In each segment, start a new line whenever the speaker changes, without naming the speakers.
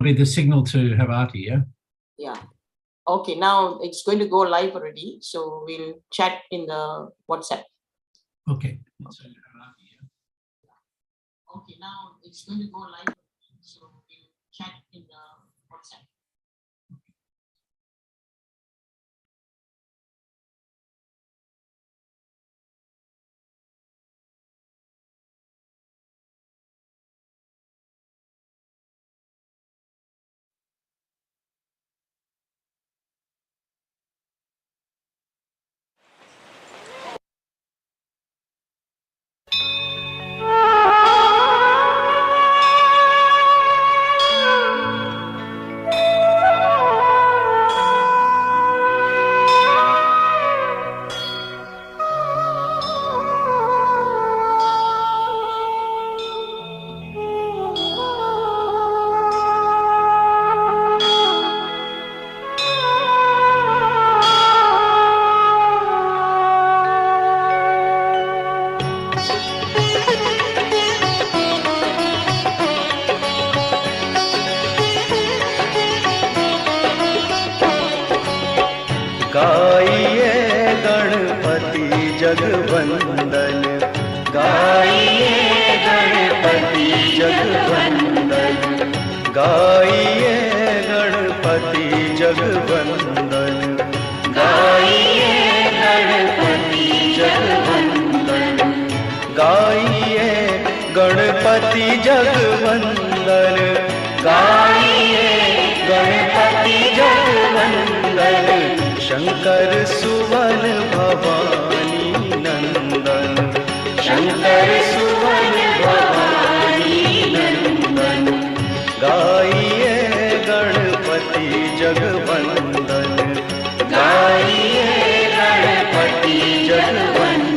Be the signal to have Aarti, yeah?
Yeah. Okay, now it's going to go live already. So we'll chat in the WhatsApp.
Okay.
Okay, now it's going to go live. So we'll chat in the WhatsApp.
गाइए गणपति जगवंदन, गाइए गणपति जगवंदन, गाइए गणपति जगवंदन, गाइए गणपति जगवंदन, गाइए गणपति जगवंदन, गाइए गणपति जगवंदन, शंकर सुवन भवानी नंदन, शंकर सुवन भवानी नंदन, गाइए गणपति जगवंदन, गाइए गणपति जगवंदन।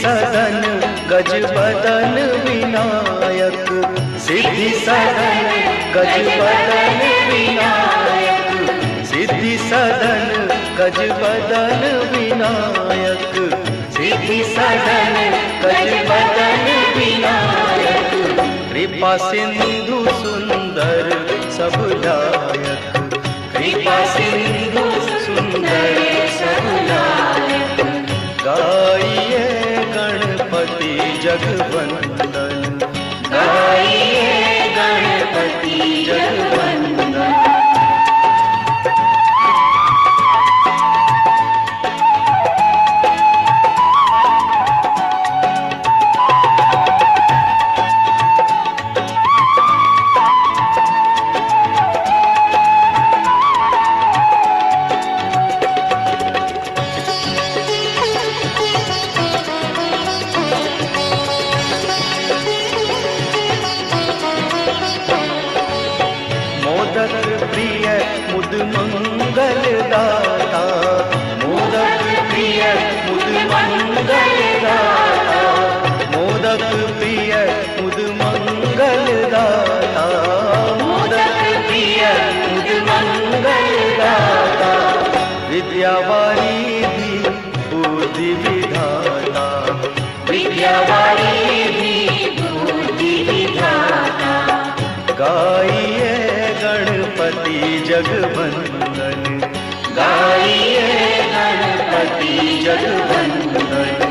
सदन गज बदन विनायक, सिद्धि सदन गज बदन विनायक, सिद्धि सदन गज बदन विनायक, सिद्धि सदन गज बदन विनायक, कृपा सिंधु सुंदर सब लायक, कृपा सिंधु सुंदर सब लायक, गाइए गणपति जगवंदन, गाइए गणपति जगवंदन। मंगल दाता, मोदक प्रिय मुद मंगल दाता, मोदक प्रिय मुद मंगल दाता, मोदक प्रिय मुद मंगल दाता, विद्या वारिधि बुद्धि विधाता, विद्या वारिधि बुद्धि विधाता, गाइए गणपति जगवंदन, गाइए गणपति जगवंदन।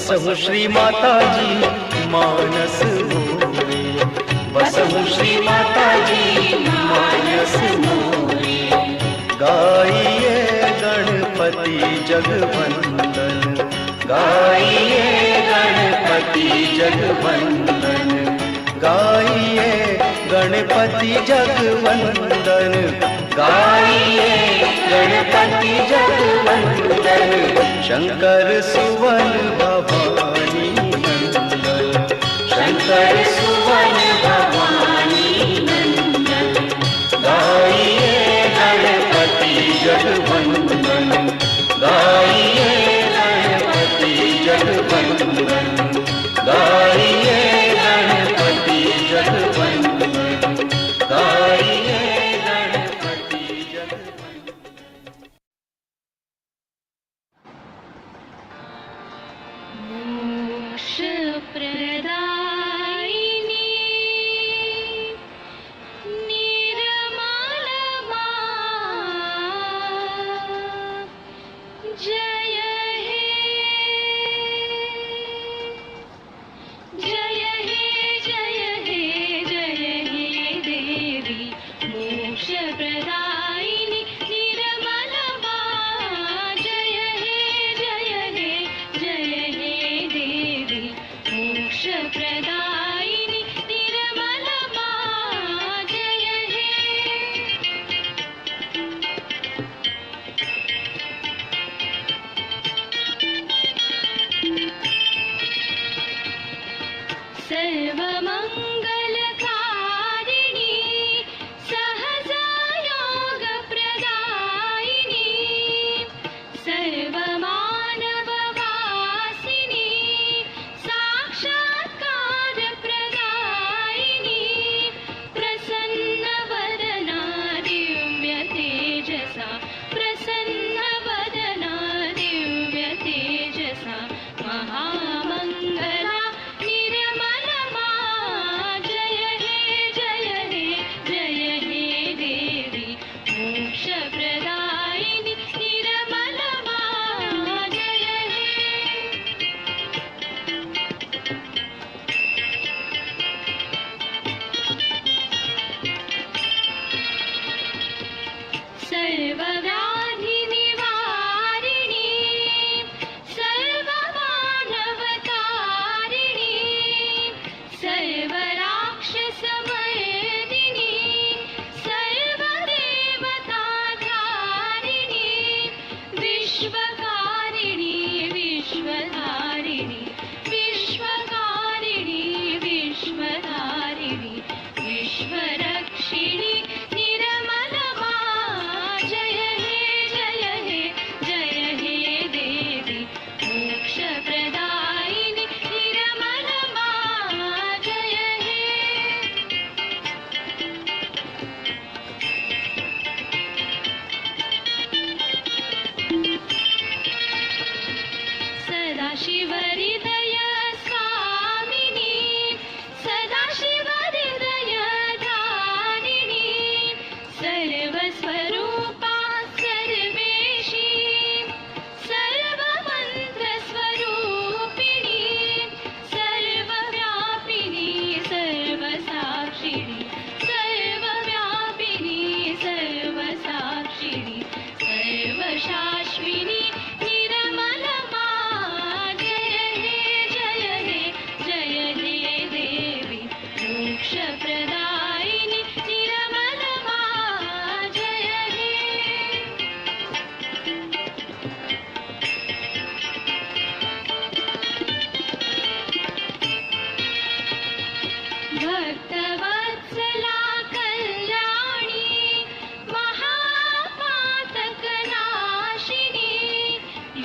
बसहु श्री माता जी मानस मोरे, बसहु श्री माता जी मानस मोरे। गाइए गणपति जगवंदन, गाइए गणपति जगवंदन, गाइए गणपति जगवंदन, गाइए गणपति जगवंदन। शंकर सुवन भवानी नंदन, शंकर सुवन भवानी नंदन। गाइए गणपति जगवंदन, गाइए गणपति जगवंदन, गाइए गणपति जगवंदन, गाइए गणपति जगवंदन।
मोक्ष प्रदायिनी निर्मल जय हे, जय हे, जय हे, जय हे देवी। मोक्ष प्रदायिनी निर्मल जय हे, जय हे, जय हे देवी। मोक्ष प्रदायिनी निर्मल जय हे। सर्वमङ्गलकारिणी सहजा योग प्रदायिनी, सर्वमानववासिनी साक्षात्कार प्रदायिनी। प्रसन्नवदना दिव्य तेजसा, प्रसन्नवदना दिव्य तेजसा। महामङ्गला निर्मलमा जय हे, जय हे, जय हे देवी। मोक्ष प्रदायिनी निर्मलमा जय हे। सर्वव्याधि निवारिणी सर्वमानवतारिणी, सर्वराक्षसमर्दिनी सर्वदेवताधारिणी। विश्वकारिणी विश्वधारिणी, विश्वकारिणी विश्वधारिणी। विश्वरक्षिणी निर्मलमा जय हे, जय हे, जय हे देवी। मोक्ष प्रदायिनी निर्मलमा जय हे। सदाशिवहृदय स्वामिनी, सदाशिवहृदय धारिणी। सर्वस्वरूपा सर्वेशी, सर्वमन्त्रस्वरूपिणी। सर्वव्यापिनी सर्वसाक्षिणी, सर्वव्यापिनी सर्वसाक्षिणी। सर्वशाश्विनी निर्मलमा जय हे, जय हे, जय हे देवी। मोक्ष प्रदायिनी निर्मलमा जय हे। भक्तवत्सला कल्याणी महापातकनाशिनी।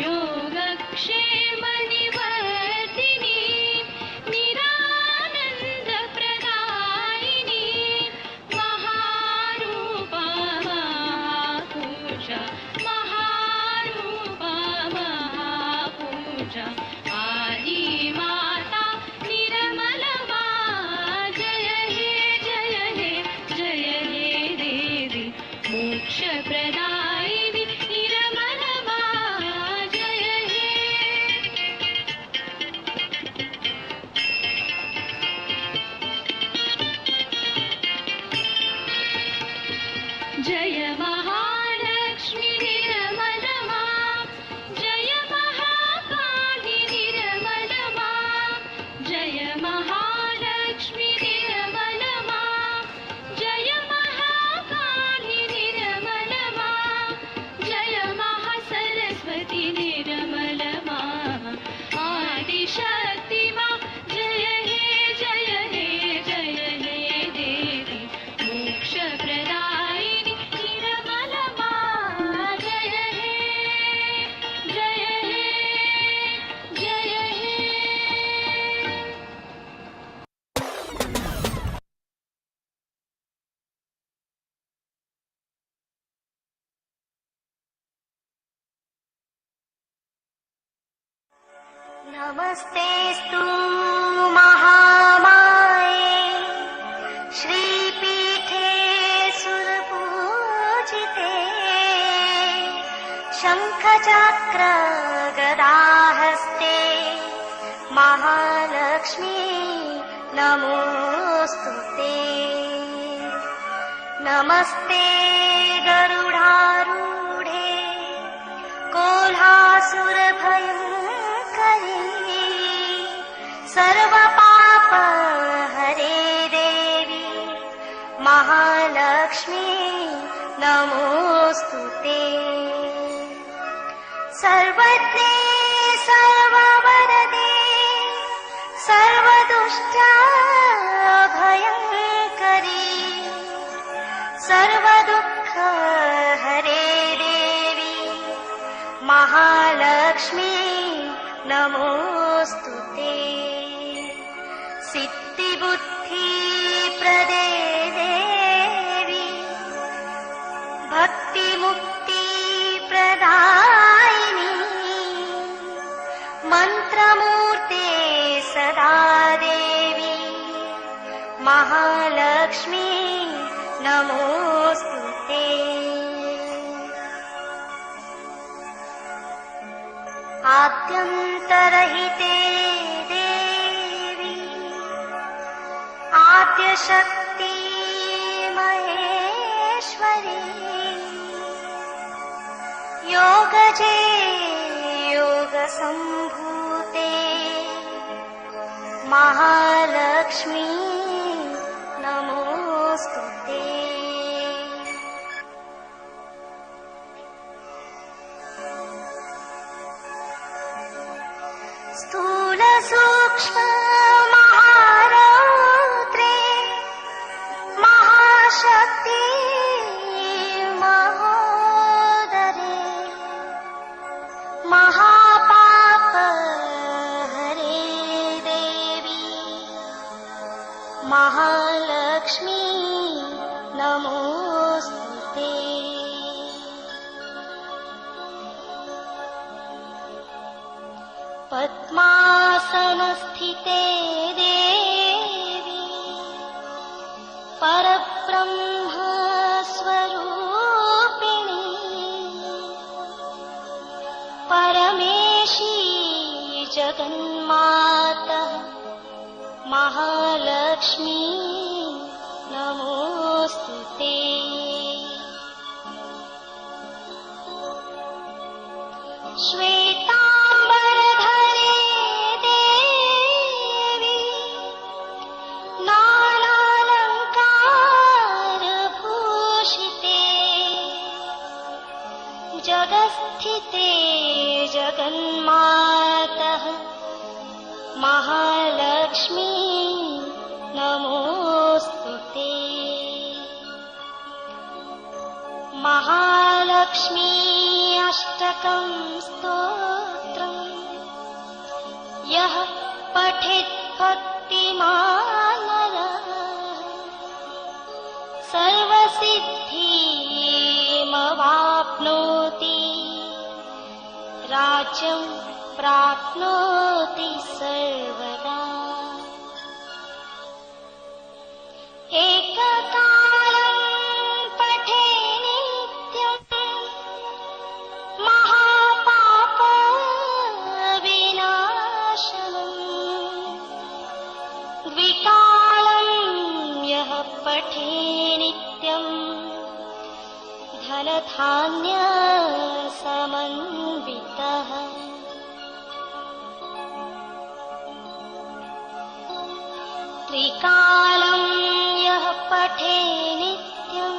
योगक्षेम निवर्तिनी निरानन्दप्रदायिनी। महारूपा महापूजा, महारूपा महापूजा। आदिमाता निर्मलमा जय
नमस्तेस्तु महामाये श्रीपीठे सुरपूजिते शङ्खचक्र गदाहस्ते महालक्ष्मी नमोऽस्तु ते। नमस्ते गरुडारूढे कोल्हासुरभयङ्करी सर्वपापहरे देवी महालक्ष्मी नमोऽस्तु ते। सर्वज्ञे सर्ववरदे सर्वदुष्टाभयङ्करी सर्वदुःखहरे देवी महालक्ष्मी नमोऽस्तु ते। सिद्धिबुद्धिप्रदे देवी भक्तिमुक्तिप्रदायिनी मन्त्रमूर्ते सदा देवी महालक्ष्मी नमोऽस्तु ते। आद्यन्तरहिते देवी आद्यशक्ति महेश्वरी योगजे योगसम्भूते महालक्ष्मी नमोऽस्तु ते। स्थूल सूक्ष्म महारौद्रे महाशक्ति महोदरे महापाप हरे देवी महालक्ष्मी नमोऽस्तु ते। पद्मासनस्थिते देवी परब्रह्म स्वरूपिणी परमेशी जगन्माता महालक्ष्मी नमोऽस्तु ते। श्वेताम्बरधरे देवी नानालङ्कारभूषिते जगत्स्थिते जगन्मातः महालक्ष्मी नमोऽस्तु ते। महालक्ष्मी अष्टकं स्तोत्रम् यः पठेत् भक्तिमान् नरः सर्वसिद्धिमवाप्नोति राज्यं प्राप्नोति सर्वदा। एककालं पठे नित्यं महापापविनाशनम् द्विकालं यः पठे नित्यं धनधान्यसमन्वितः। त्रिकालं यः पठे नित्यं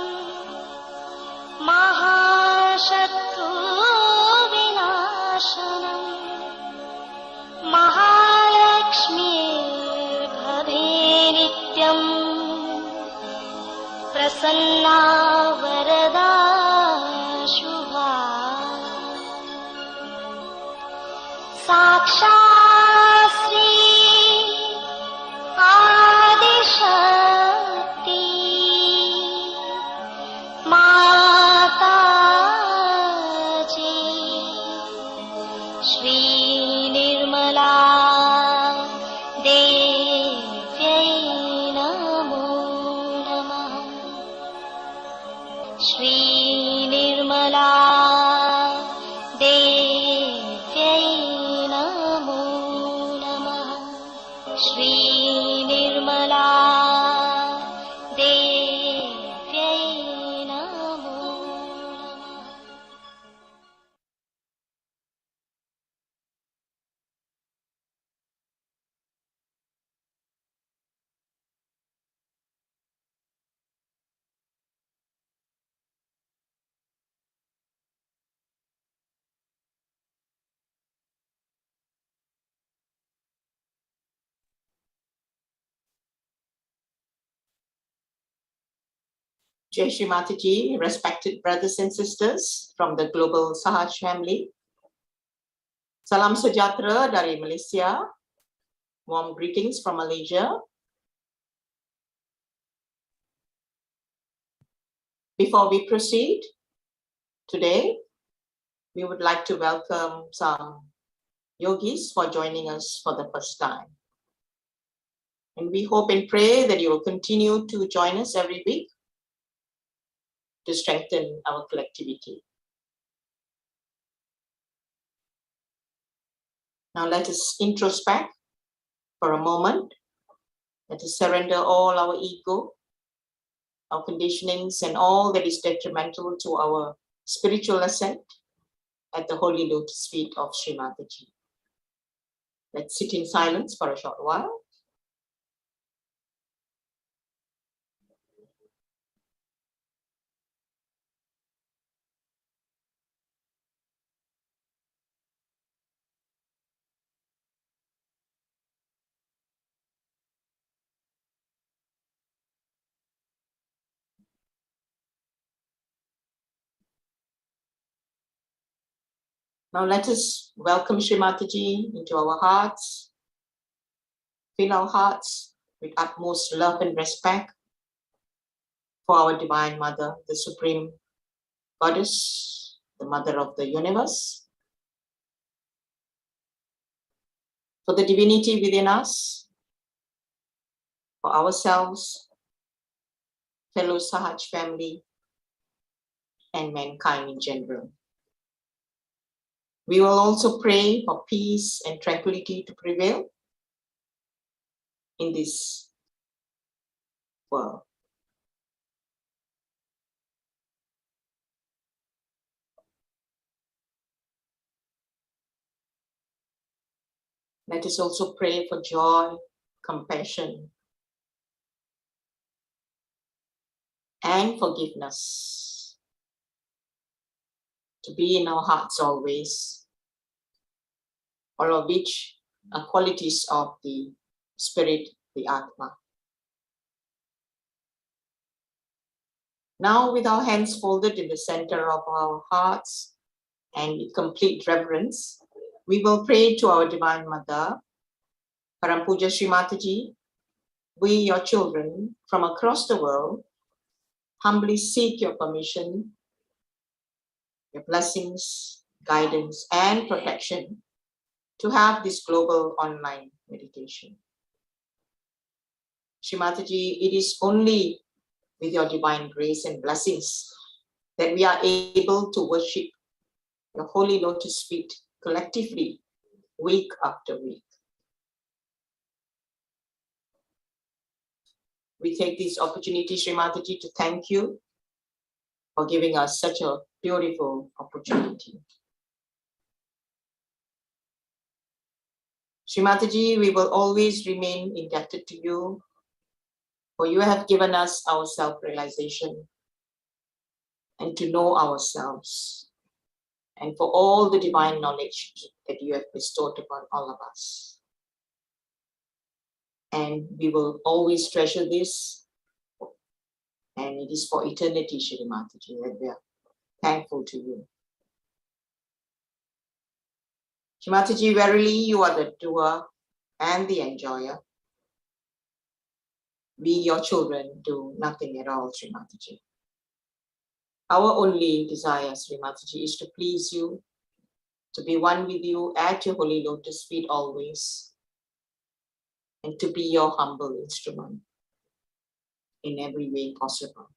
महाशत्रुविनाशनम् महालक्ष्मीर्भवे नित्यम् प्रसन्ना वरदा शुभा साक्षात् श्री आदिशक्ति माताजी श्री निर्मला श्री निर्मला देव्यै नमो नमः।
Jai Shri Mataji, respected brothers and sisters from the global Sahaj family. Salam sejahtera dari Malaysia. Warm greetings from Malaysia. Before we proceed, today we would like to welcome some yogis for joining us for the first time. And we hope and pray that you will continue to join us every week to strengthen our collectivity. Now let us introspect for a moment. Let us surrender all our ego, our conditionings, and all that is detrimental to our spiritual ascent at the holy lotus feet of Shri Mataji. Let's sit in silence for a short while. Now let us welcome Shri Mataji into our hearts. Fill our hearts with utmost love and respect for our Divine Mother, the Supreme Goddess, the Mother of the Universe, for the divinity within us, for ourselves, fellow Sahaj family, and mankind in general. We will also pray for peace and tranquility to prevail in this world. Let us also pray for joy, compassion, and forgiveness to be in our hearts always, all of which are qualities of the spirit, the Atma. Now, with our hands folded in the center of our hearts and with complete reverence, we will pray to our Divine Mother, Param Puja Shri Mataji. We, your children from across the world, humbly seek your permission, your blessings, guidance, and protection to have this global online meditation. Shri Mataji, it is only with your divine grace and blessings that we are able to worship your holy lotus feet collectively, week after week. We take this opportunity, Shri Mataji, to thank you for giving us such a beautiful opportunity. Shri Mataji, we will always remain indebted to you, for you have given us our self-realization and to know ourselves, and for all the divine knowledge that you have bestowed upon all of us. And we will always treasure this, and it is for eternity, Shri Mataji, that we are thankful to you. Shri Mataji, verily you are the doer and the enjoyer. We, your children, do nothing at all, Shri Mataji. Our only desire, Shri Mataji, is to please you, to be one with you at your holy lotus feet always, and to be your humble instrument in every way possible.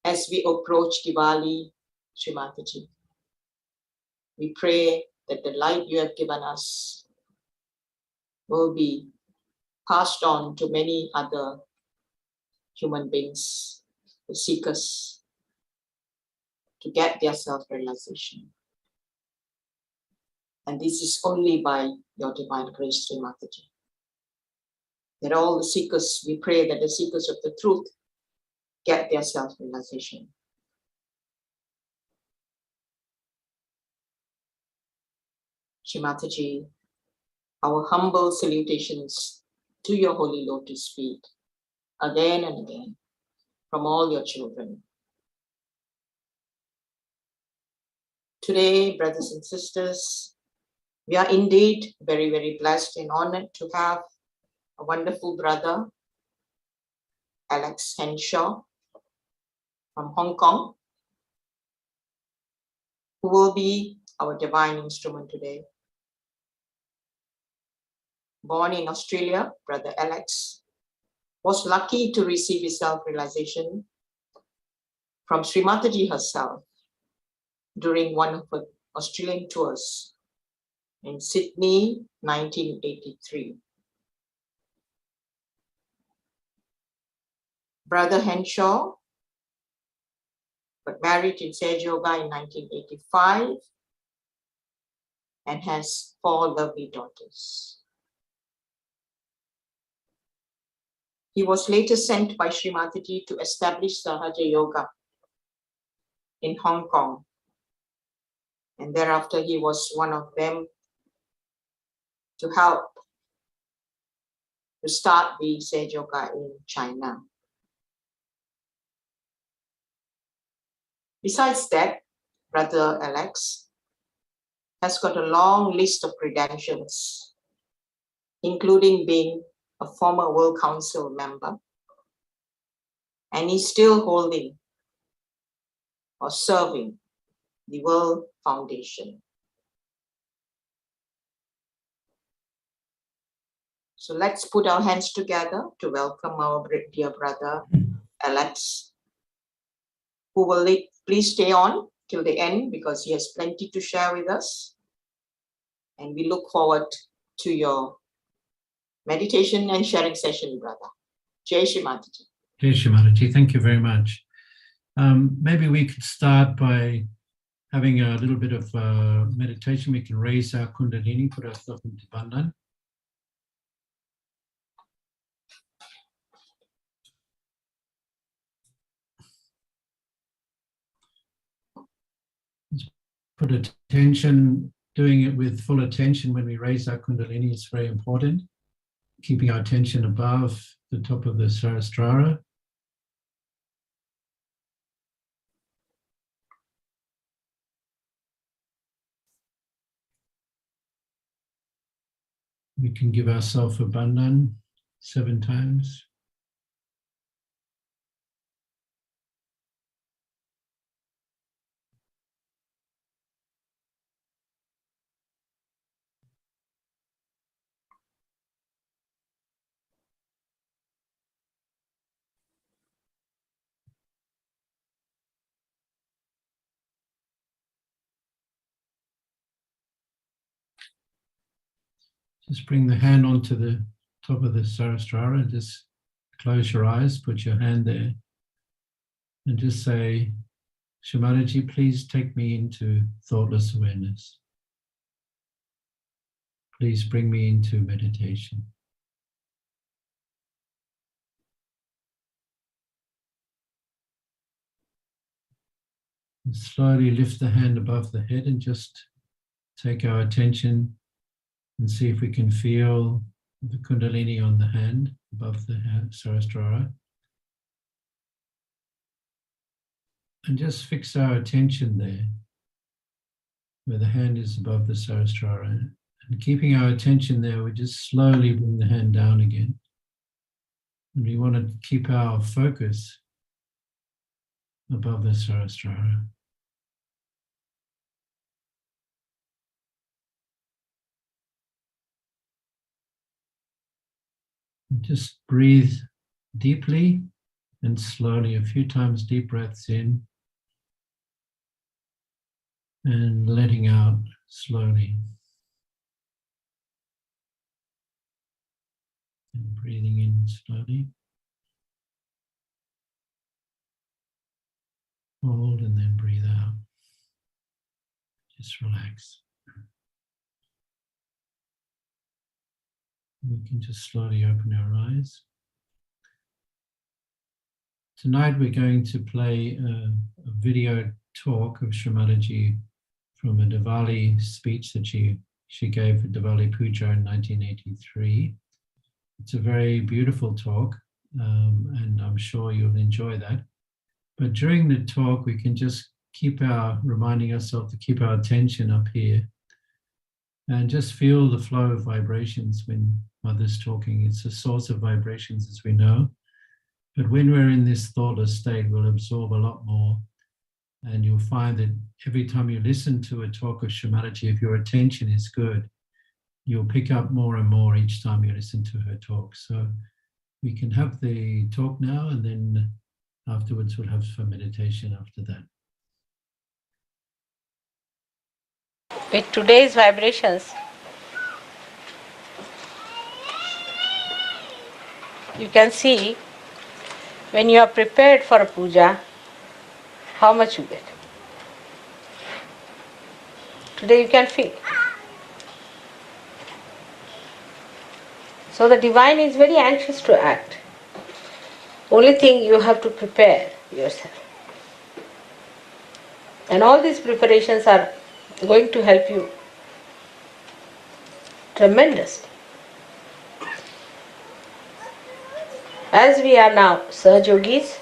As we approach Diwali, Shri Mataji, we pray that the light you have given us will be passed on to many other human beings, the seekers, to get their self-realization. And this is only by your divine grace, Shri Mataji. That all the seekers, we pray that the seekers of the truth get their self-realization. Shri Mataji, our humble salutations to your holy lotus feet, again and again, from all your children. Today, brothers and sisters, we are indeed very, very blessed and honored to have a wonderful brother, Alex Henshaw from Hong Kong, who will be our divine instrument today. Born in Australia, Brother Alex was lucky to receive his self-realization from Shri Mataji herself during one of her Australian tours in Sydney, 1983. Brother Henshaw got married in Sahaja Yoga in 1985 and has 4 lovely daughters. He was later sent by Shri Mataji to establish Sahaja Yoga in Hong Kong. And thereafter, he was one of them to help to start the Sahaja Yoga in China. Besides that, Brother Alex has got a long list of credentials, including being a former World Council member, and he's still holding or serving the World Foundation. So let's put our hands together to welcome our dear brother, Alex, who will please stay on till the end because he has plenty to share with us. And we look forward to your meditation and sharing session, brother. Jai Shri Mataji.
Jai Shri Mataji, thank you very much. Maybe we could start by having a little bit of meditation. We can raise our Kundalini, put ourselves into Bandhan. Put attention, doing it with full attention when we raise our Kundalini is very important. Keeping our attention above the top of the Sahasrara. We can give ourselves a bandhan 7 times. Just bring the hand onto the top of the Sahasrara and just close your eyes, put your hand there and just say, Shri Mataji, please take me into thoughtless awareness. Please bring me into meditation. And slowly lift the hand above the head and just take our attention and see if we can feel the Kundalini on the hand above the Sahasrara. And just fix our attention there, where the hand is above the Sahasrara. And keeping our attention there, we just slowly bring the hand down again. And we want to keep our focus above the Sahasrara. Just breathe deeply and slowly, a few times deep breaths in and letting out slowly. breathing in slowly. Hold and then breathe out. Just relax. We can just slowly open our eyes. Tonight we're going to play a video talk of Shri Mataji from a Diwali speech that she gave for Diwali Puja in 1983. It's a very beautiful talk, and I'm sure you'll enjoy that. But during the talk, we can just reminding ourselves to keep our attention up here and just feel the flow of vibrations when Mother's talking. It's a source of vibrations, as we know. But when we're in this thoughtless state, we'll absorb a lot more. And you'll find that every time you listen to a talk of Shri Mataji, if your attention is good, you'll pick up more and more each time you listen to her talk. So we can have the talk now, and then afterwards we'll have some meditation after that.
With today's vibrations, you can see when you are prepared for a puja, how much you get. Today you can feel. So the divine is very anxious to act. Only thing, you have to prepare yourself. And all these preparations are going to help you tremendously. As we are now Sahaja Yogis,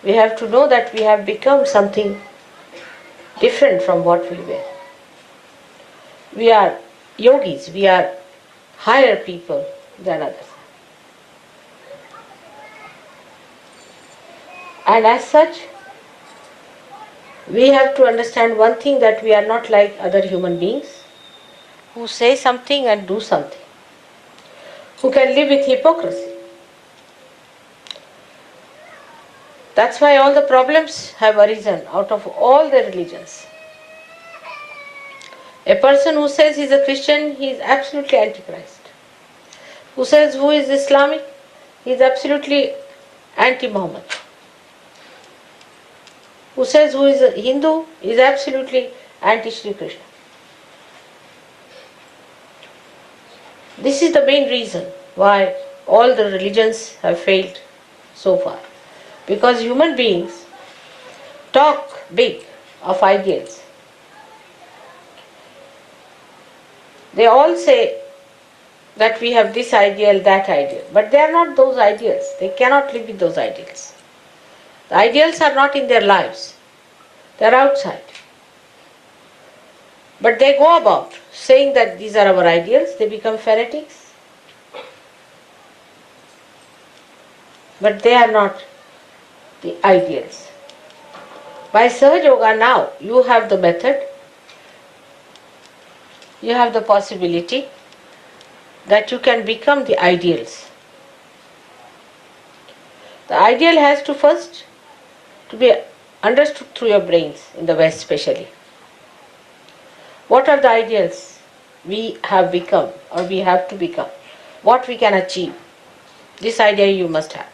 we have to know that we have become something different from what we were. We are yogis, we are higher people than others. And as such, we have to understand one thing, that we are not like other human beings who say something and do something, who can live with hypocrisy. That's why all the problems have arisen out of all the religions. A person who says he is a Christian, he is absolutely antichrist. Who says who is Islamic, he is absolutely anti-Muhammad. Who says who is a Hindu, is absolutely anti-Shri Krishna. This is the main reason why all the religions have failed so far. Because human beings talk big of ideals. They all say that we have this ideal, that ideal. But they are not those ideals. They cannot live with those ideals. The ideals are not in their lives. They are outside. But they go about saying that these are our ideals. They become fanatics. But they are not the ideals. By Sahaja Yoga now, you have the method, you have the possibility that you can become the ideals. The ideal has to first to be understood through your brains, in the West especially. What are the ideals we have become or we have to become? What we can achieve? This idea you must have.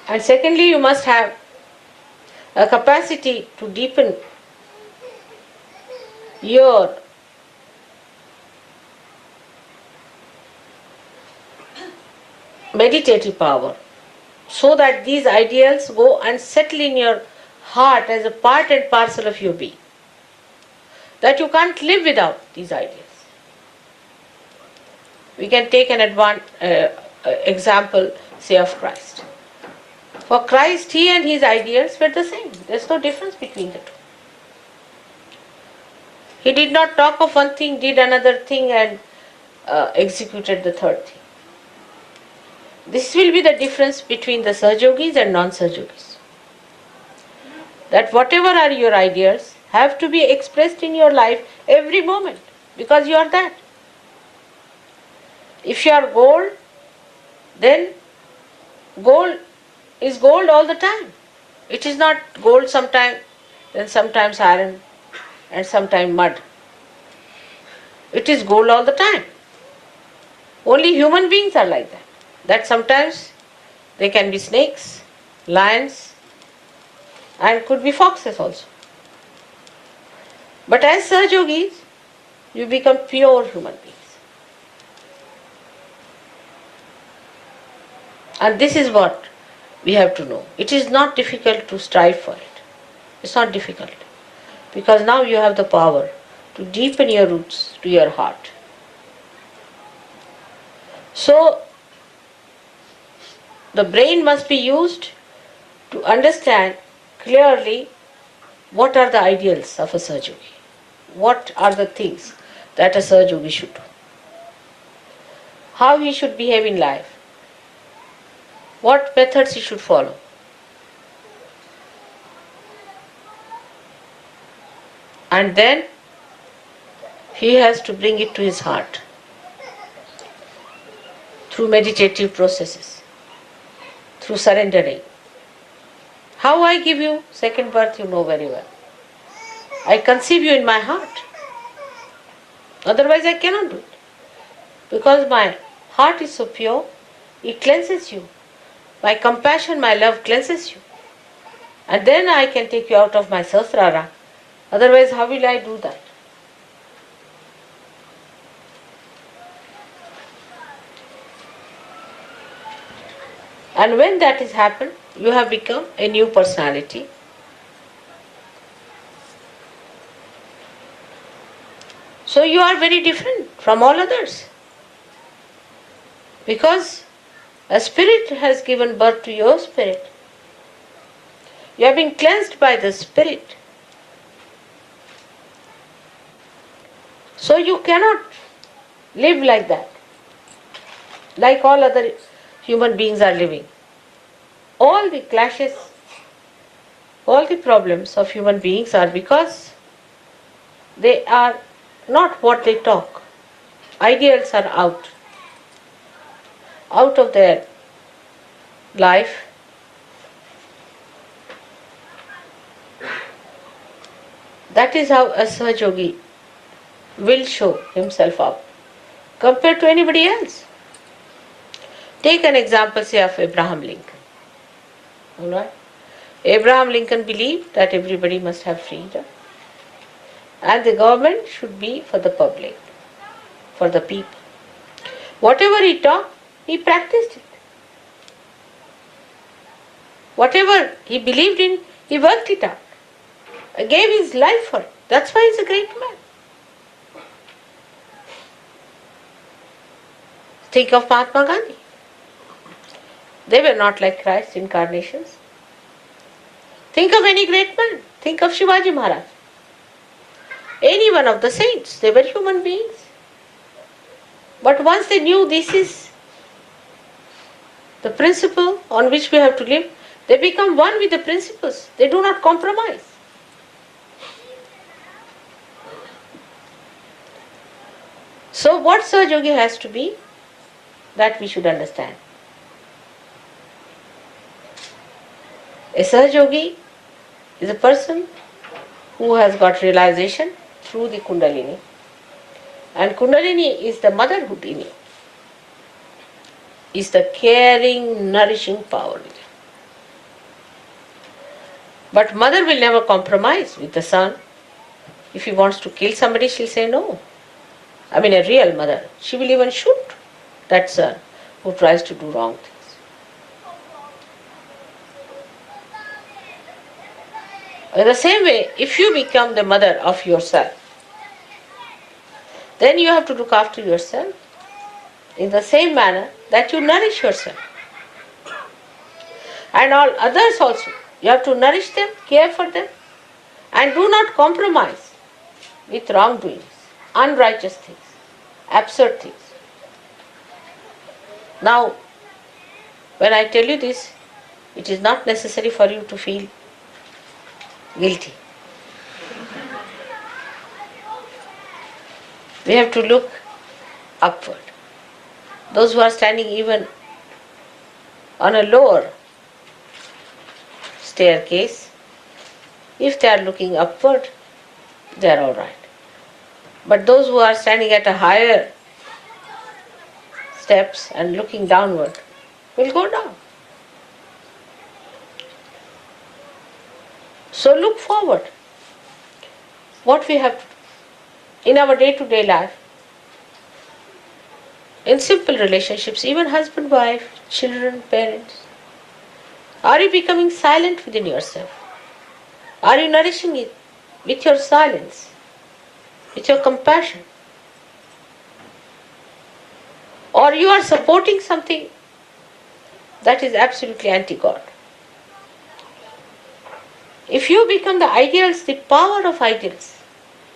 And secondly, you must have a capacity to deepen your meditative power, so that these ideals go and settle in your heart as a part and parcel of your being. That you can't live without these ideals. We can take an example, say, of Christ. For Christ, he and his ideals were the same. There's no difference between the two. He did not talk of one thing, did another thing, and executed the third thing. This will be the difference between the Sahaja Yogis and non-Sahaja Yogis. That whatever are your ideals have to be expressed in your life every moment, because you are that. If you are gold, then gold is gold all the time. It is not gold sometimes, then sometimes iron, and sometimes mud. It is gold all the time. Only human beings are like that. That sometimes they can be snakes, lions, and could be foxes also. But as Sahajogis, you become pure human beings. And this is what we have to know. It is not difficult to strive for it. It's not difficult. Because now you have the power to deepen your roots to your heart. So, the brain must be used to understand clearly what are the ideals of a Sahajogi. What are the things that a Sahajogi should do. How he should behave in life. What methods he should follow. And then he has to bring it to his heart through meditative processes, through surrendering. How I give you second birth, you know very well. I conceive you in my heart. Otherwise I cannot do it. Because my heart is so pure, it cleanses you. My compassion, my love cleanses you. And then I can take you out of my sasrara. Otherwise, how will I do that? And when that has happened, you have become a new personality. So you are very different from all others. Because a spirit has given birth to your spirit. You have been cleansed by the spirit. So you cannot live like that, like all other human beings are living. All the clashes, all the problems of human beings are because they are not what they talk. Ideals are out of their life. That is how a Sahajogi will show himself out compared to anybody else. Take an example, say, of Abraham Lincoln. Alright? Abraham Lincoln believed that everybody must have freedom and the government should be for the public, for the people. Whatever he taught, he practiced it. Whatever he believed in, he worked it out. Gave his life for it. That's why he's a great man. Think of Mahatma Gandhi. They were not like Christ incarnations. Think of any great man. Think of Shivaji Maharaj. Any one of the saints. They were human beings. But once they knew this is the principle on which we have to live, they become one with the principles. They do not compromise. So what Sahajogi has to be, that we should understand. A Sahajogi is a person who has got realization through the Kundalini. And Kundalini is the motherhood in you. Is the caring, nourishing power. But mother will never compromise with the son. If he wants to kill somebody, she'll say no. I mean, a real mother. She will even shoot that son who tries to do wrong things. In the same way, if you become the mother of yourself, then you have to look after yourself in the same manner that you nourish yourself. And all others also. You have to nourish them, care for them, and do not compromise with wrongdoings, unrighteous things, absurd things. Now, when I tell you this, it is not necessary for you to feel guilty. We have to look upward. Those who are standing even on a lower staircase, if they are looking upward, they are all right. But those who are standing at a higher steps and looking downward will go down. So look forward. What we have to do in our day-to-day life, in simple relationships, even husband, wife, children, parents. Are you becoming silent within yourself? Are you nourishing it with your silence, with your compassion? Or you are supporting something that is absolutely anti-God? If you become the ideals, the power of ideals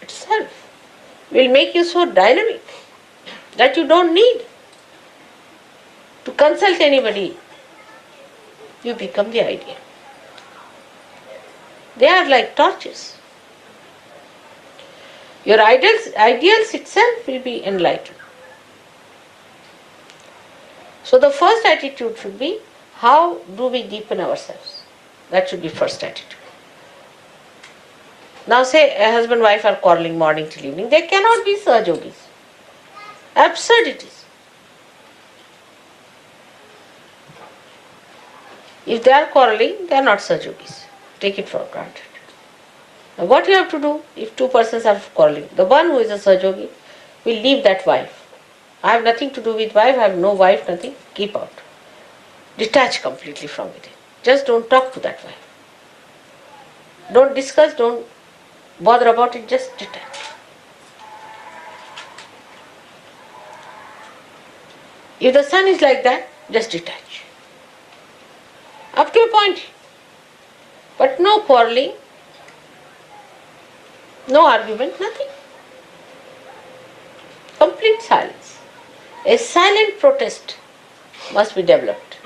itself will make you so dynamic that you don't need to consult anybody. You become the ideal. They are like torches. Your ideals itself will be enlightened. So the first attitude should be, how do we deepen ourselves? That should be first attitude. Now say a husband and wife are quarreling morning till evening. They cannot be Sahajogis. Absurdities. If they are quarreling, they are not Sahajogis. Take it for granted. Now what you have to do if two persons are quarreling? The one who is a Sahajogi will leave that wife. I have nothing to do with wife, I have no wife, nothing. Keep out. Detach completely from it. Just don't talk to that wife. Don't discuss, don't bother about it, just detach. If the son is like that, just detach. Up to a point. But no quarreling, no argument, nothing. Complete silence. A silent protest must be developed.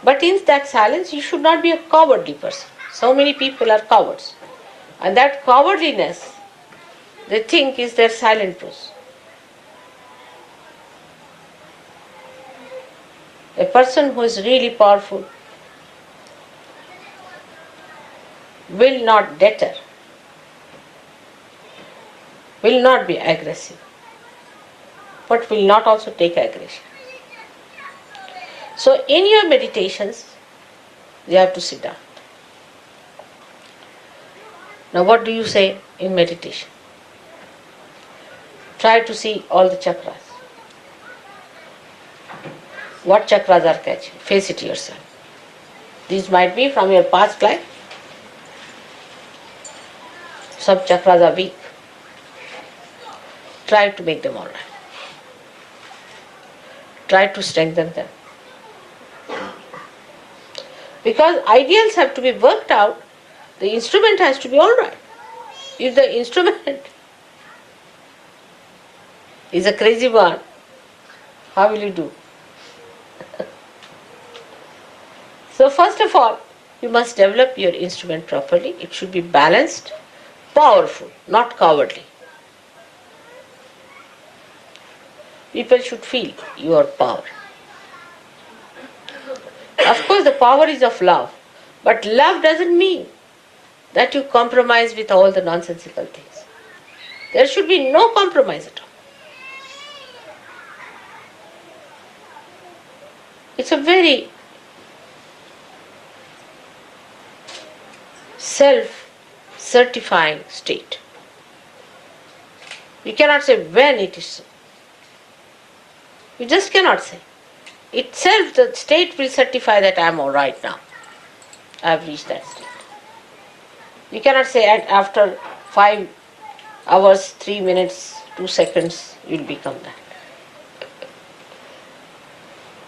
But in that silence, you should not be a cowardly person. So many people are cowards. And that cowardliness, they think, is their silent truth. A person who is really powerful will not deter, will not be aggressive, but will not also take aggression. So in your meditations, you have to sit down. Now what do you say in meditation? Try to see all the chakras. What chakras are catching? Face it yourself. These might be from your past life. Some chakras are weak. Try to make them all right. Try to strengthen them. Because ideals have to be worked out, the instrument has to be all right. If the instrument is a crazy one, how will you do? So first of all, you must develop your instrument properly. It should be balanced, powerful, not cowardly. People should feel your power. Of course, the power is of love, but love doesn't mean that you compromise with all the nonsensical things. There should be no compromise at all. It's a very self-certifying state. You cannot say when it is so. You just cannot say. Itself, the state will certify that I am all right now. I have reached that state. You cannot say after 5 hours, 3 minutes, 2 seconds, you will become that.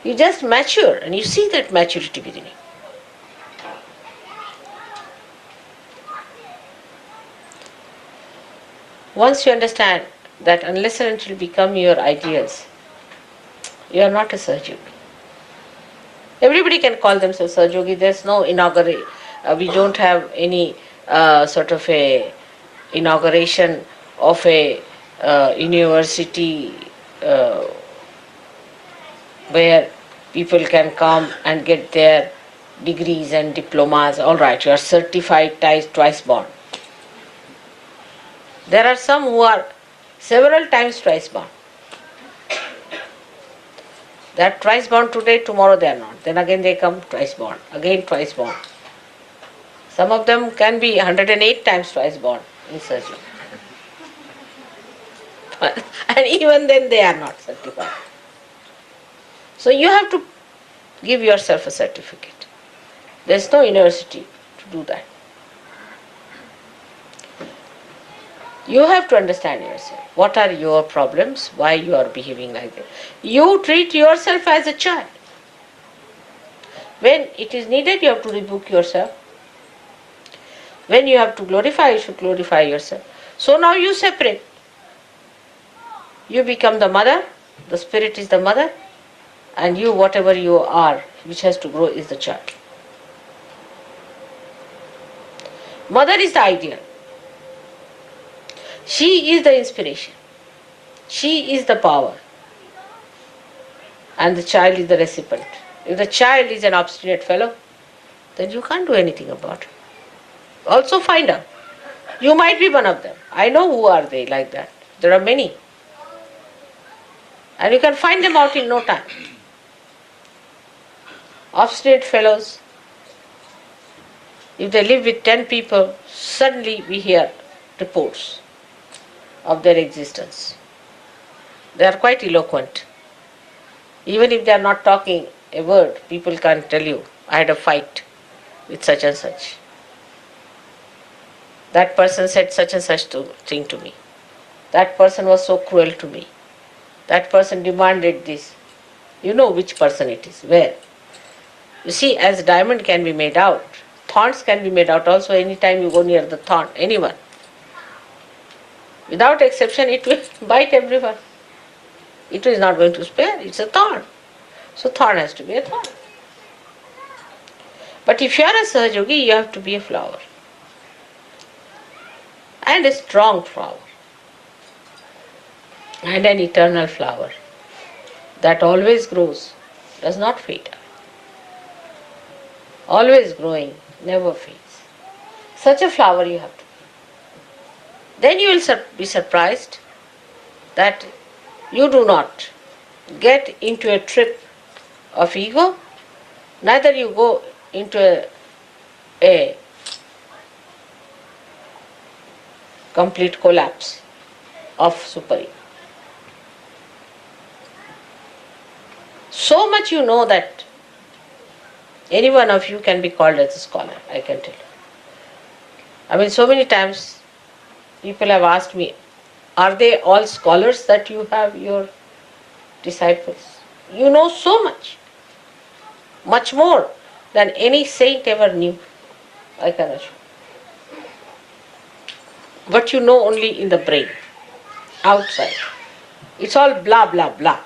You just mature and you see that maturity within you. Once you understand that unless and until you become your ideals, you are not a Sahajogi. Everybody can call themselves Sahajogi. There's no inauguration. We don't have any sort of a inauguration of a university where people can come and get their degrees and diplomas. All right, you are certified twice born. There are some who are several times twice born. They are twice born today, tomorrow they are not. Then again they come twice born, again twice born. Some of them can be 108 times twice born in surgery. And even then they are not certified. So you have to give yourself a certificate. There is no university to do that. You have to understand yourself. What are your problems? Why you are behaving like that? You treat yourself as a child. When it is needed, you have to rebuke yourself. When you have to glorify, you should glorify yourself. So now you separate. You become the mother, the spirit is the mother, and you, whatever you are, which has to grow, is the child. Mother is the ideal. She is the inspiration. She is the power. And the child is the recipient. If the child is an obstinate fellow, then you can't do anything about it. Also find out. You might be one of them. I know who are they like that. There are many. And you can find them out in no time. Obstinate fellows, if they live with 10 people, suddenly we hear reports of their existence. They are quite eloquent. Even if they are not talking a word, people can tell you, I had a fight with such and such. That person said such and such thing to me. That person was so cruel to me. That person demanded this. You know which person it is, where. You see, as diamond can be made out, thorns can be made out also anytime you go near the thorn, anyone. Without exception, it will bite everyone. It is not going to spare, it's a thorn. So thorn has to be a thorn. But if you are a Sahaja Yogi, you have to be a flower. And a strong flower. And an eternal flower that always grows, does not fade. Always growing, never fades. Such a flower you have to be. Then you will be surprised that you do not get into a trip of ego, neither you go into a complete collapse of super-ego. So much you know that any one of you can be called as a scholar, I can tell you. I mean, so many times people have asked me, are they all scholars that you have your disciples? You know so much, much more than any saint ever knew, I can assure. But you know only in the brain, outside. It's all blah, blah, blah.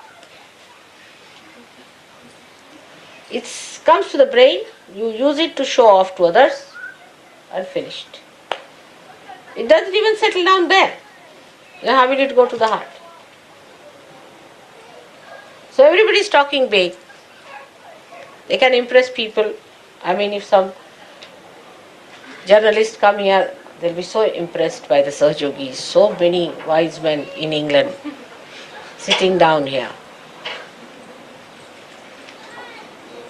It comes to the brain, you use it to show off to others, and finished. It doesn't even settle down there. Then how will it go to the heart? So everybody is talking big. They can impress people. I mean, if some journalists come here, they'll be so impressed by the Sahaja Yogis. So many wise men in England sitting down here.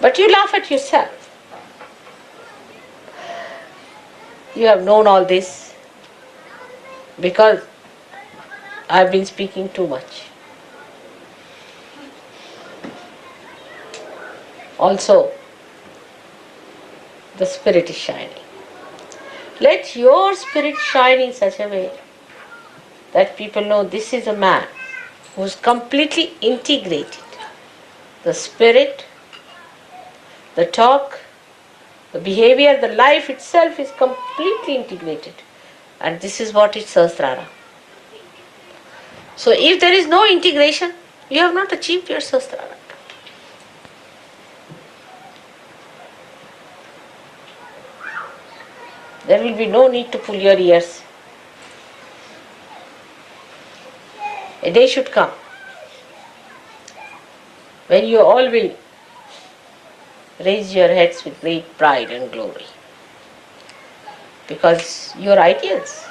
But you laugh at yourself. You have known all this because I've been speaking too much. Also, the spirit is shining. Let your spirit shine in such a way that people know this is a man who is completely integrated. The spirit, the talk, the behavior, the life itself is completely integrated. And this is what is Sahasrara. So if there is no integration, you have not achieved your Sahasrara. There will be no need to pull your ears. A day should come when you all will raise your heads with great pride and glory. Because your ideals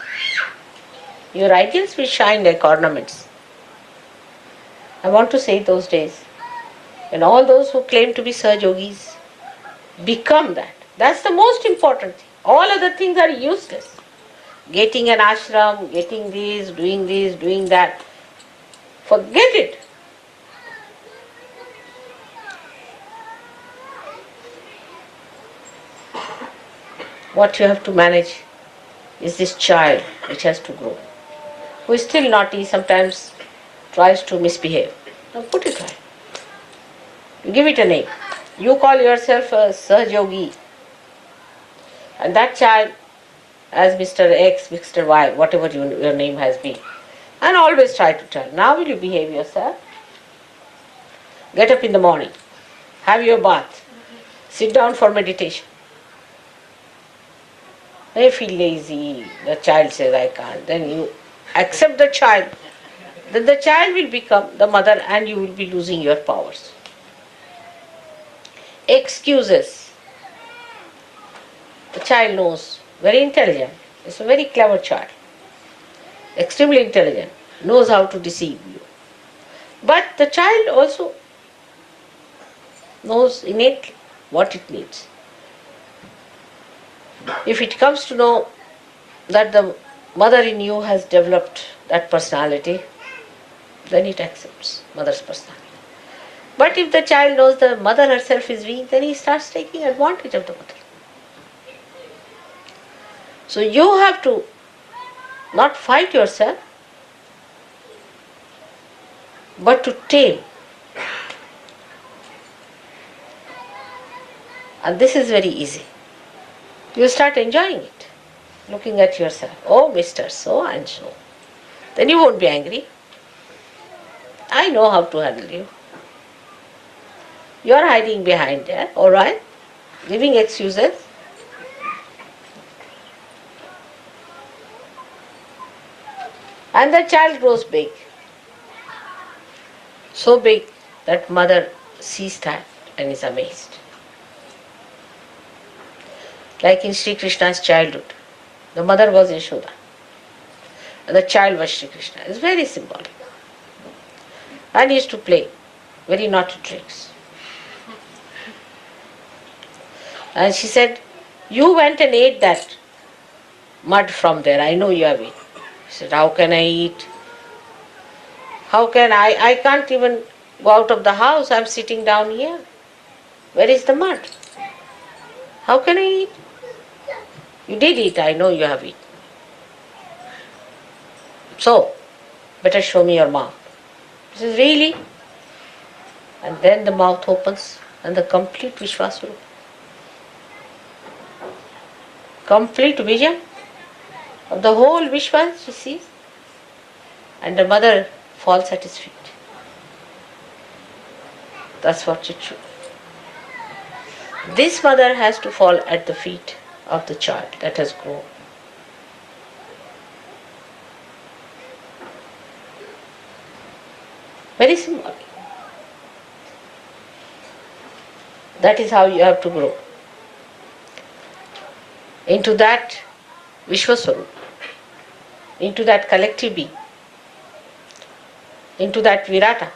will shine like ornaments. I want to say those days And all those who claim to be Sahajogis become that. That's the most important thing. All other things are useless. Getting an ashram, getting this, doing that. Forget it. What you have to manage is this child which has to grow, who is still naughty, sometimes tries to misbehave. Now put it right. You give it a name. You call yourself a Sahajogi, and that child as Mr. X, Mr. Y, whatever your name has been, and always try to tell, now will you behave yourself? Get up in the morning, have your bath, sit down for meditation. They feel lazy, the child says I can't, then you accept the child, then the child will become the mother and you will be losing your powers. Excuses. The child knows, very intelligent, it's a very clever child, extremely intelligent, knows how to deceive you. But the child also knows innately what it needs. If it comes to know that the mother in you has developed that personality, then it accepts mother's personality. But if the child knows the mother herself is weak, then he starts taking advantage of the mother. So you have to not fight yourself, but to tame. And this is very easy. You start enjoying it, looking at yourself. Oh, Mr. So and so. Then you won't be angry. I know how to handle you. You are hiding behind there, all right? Giving excuses. And the child grows big. So big that mother sees that and is amazed. Like in Sri Krishna's childhood, the mother was Yashoda, and the child was Sri Krishna. It's very symbolic. And he used to play very naughty tricks. And she said, you went and ate that mud from there. I know you have eaten. He said, how can I eat? How can I? I can't even go out of the house. I'm sitting down here. Where is the mud? How can I eat? You did eat, I know you have eaten. So, better show me your mouth. He says, really? And then the mouth opens and the complete Vishwasvarupa. Complete vision of the whole Vishwa she sees. And the mother falls at his feet. That's what it should. This mother has to fall at the feet of the child that has grown. Very symbolic. That is how you have to grow into that Vishwaswarupa, into that collective being, into that Virata.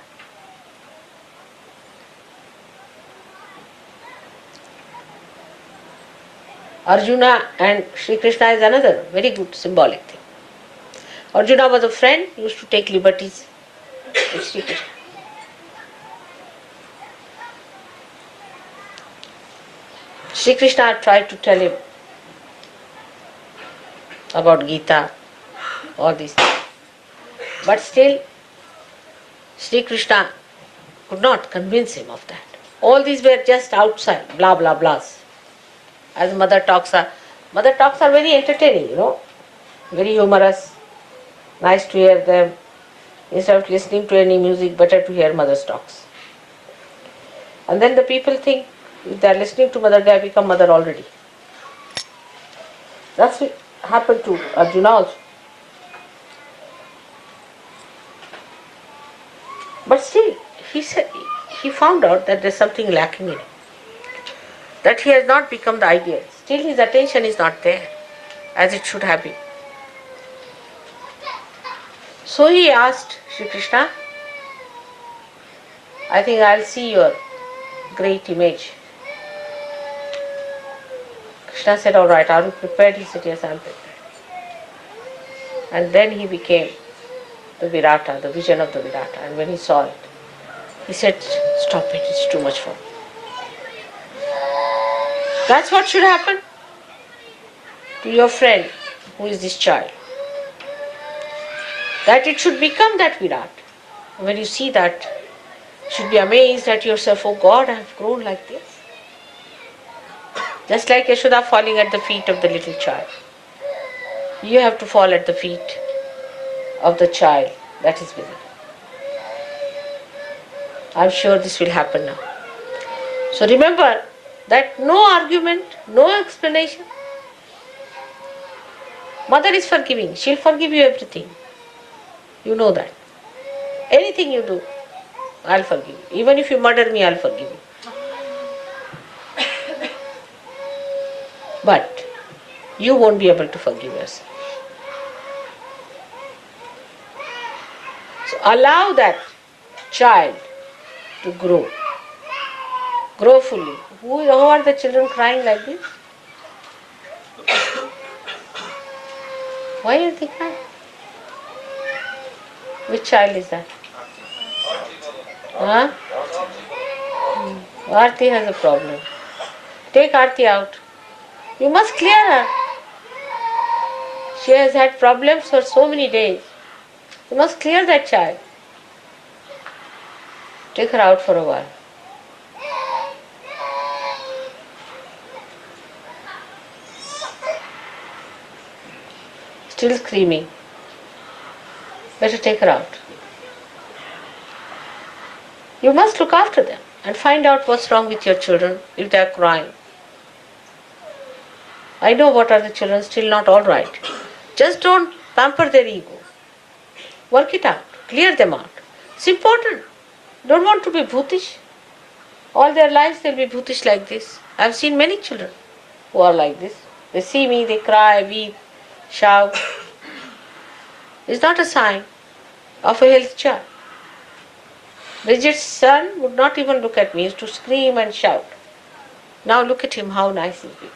Arjuna and Sri Krishna is another very good symbolic thing. Arjuna was a friend, used to take liberties with Sri Krishna. Sri Krishna tried to tell him about Gita, all these things. But still, Sri Krishna could not convince him of that. All these were just outside, blah blah blahs. As mother talks are very entertaining, very humorous, nice to hear them. Instead of listening to any music, better to hear mother's talks. And then the people think if they are listening to mother, they have become mother already. That's what happened to Arjuna also. But still, he found out that there's something lacking in him. That he has not become the ideal. Still his attention is not there as it should have been. So he asked Sri Krishna, I think I'll see your great image. Krishna said, all right, are you prepared? He said, yes, I am prepared. And then he became the Virata, the vision of the Virata. And when he saw it, he said, stop it, it's too much for me. That's what should happen to your friend who is this child. That it should become that Virat. When you see that, you should be amazed at yourself, oh God, I have grown like this. Just like Yashoda falling at the feet of the little child. You have to fall at the feet of the child that is within. I'm sure this will happen now. So remember that no argument, no explanation. Mother is forgiving. She'll forgive you everything. You know that. Anything you do, I'll forgive you. Even if you murder me, I'll forgive you. But you won't be able to forgive yourself. So allow that child to grow. Grow fully. Who are the children crying like this? Why are they crying? Which child is that? Huh? Aarti has a problem. Take Aarti out. You must clear her. She has had problems for so many days. You must clear that child. Take her out for a while. Still screaming. Better take her out. You must look after them and find out what's wrong with your children if they are crying. I know what are the children still not all right. Just don't pamper their ego. Work it out. Clear them out. It's important. Don't want to be bhutish. All their lives they'll be bhutish like this. I've seen many children who are like this. They see me, they cry, weep, shout. It's not a sign of a healthy child. Bridget's son would not even look at me. He used to scream and shout. Now look at him, how nice he's become.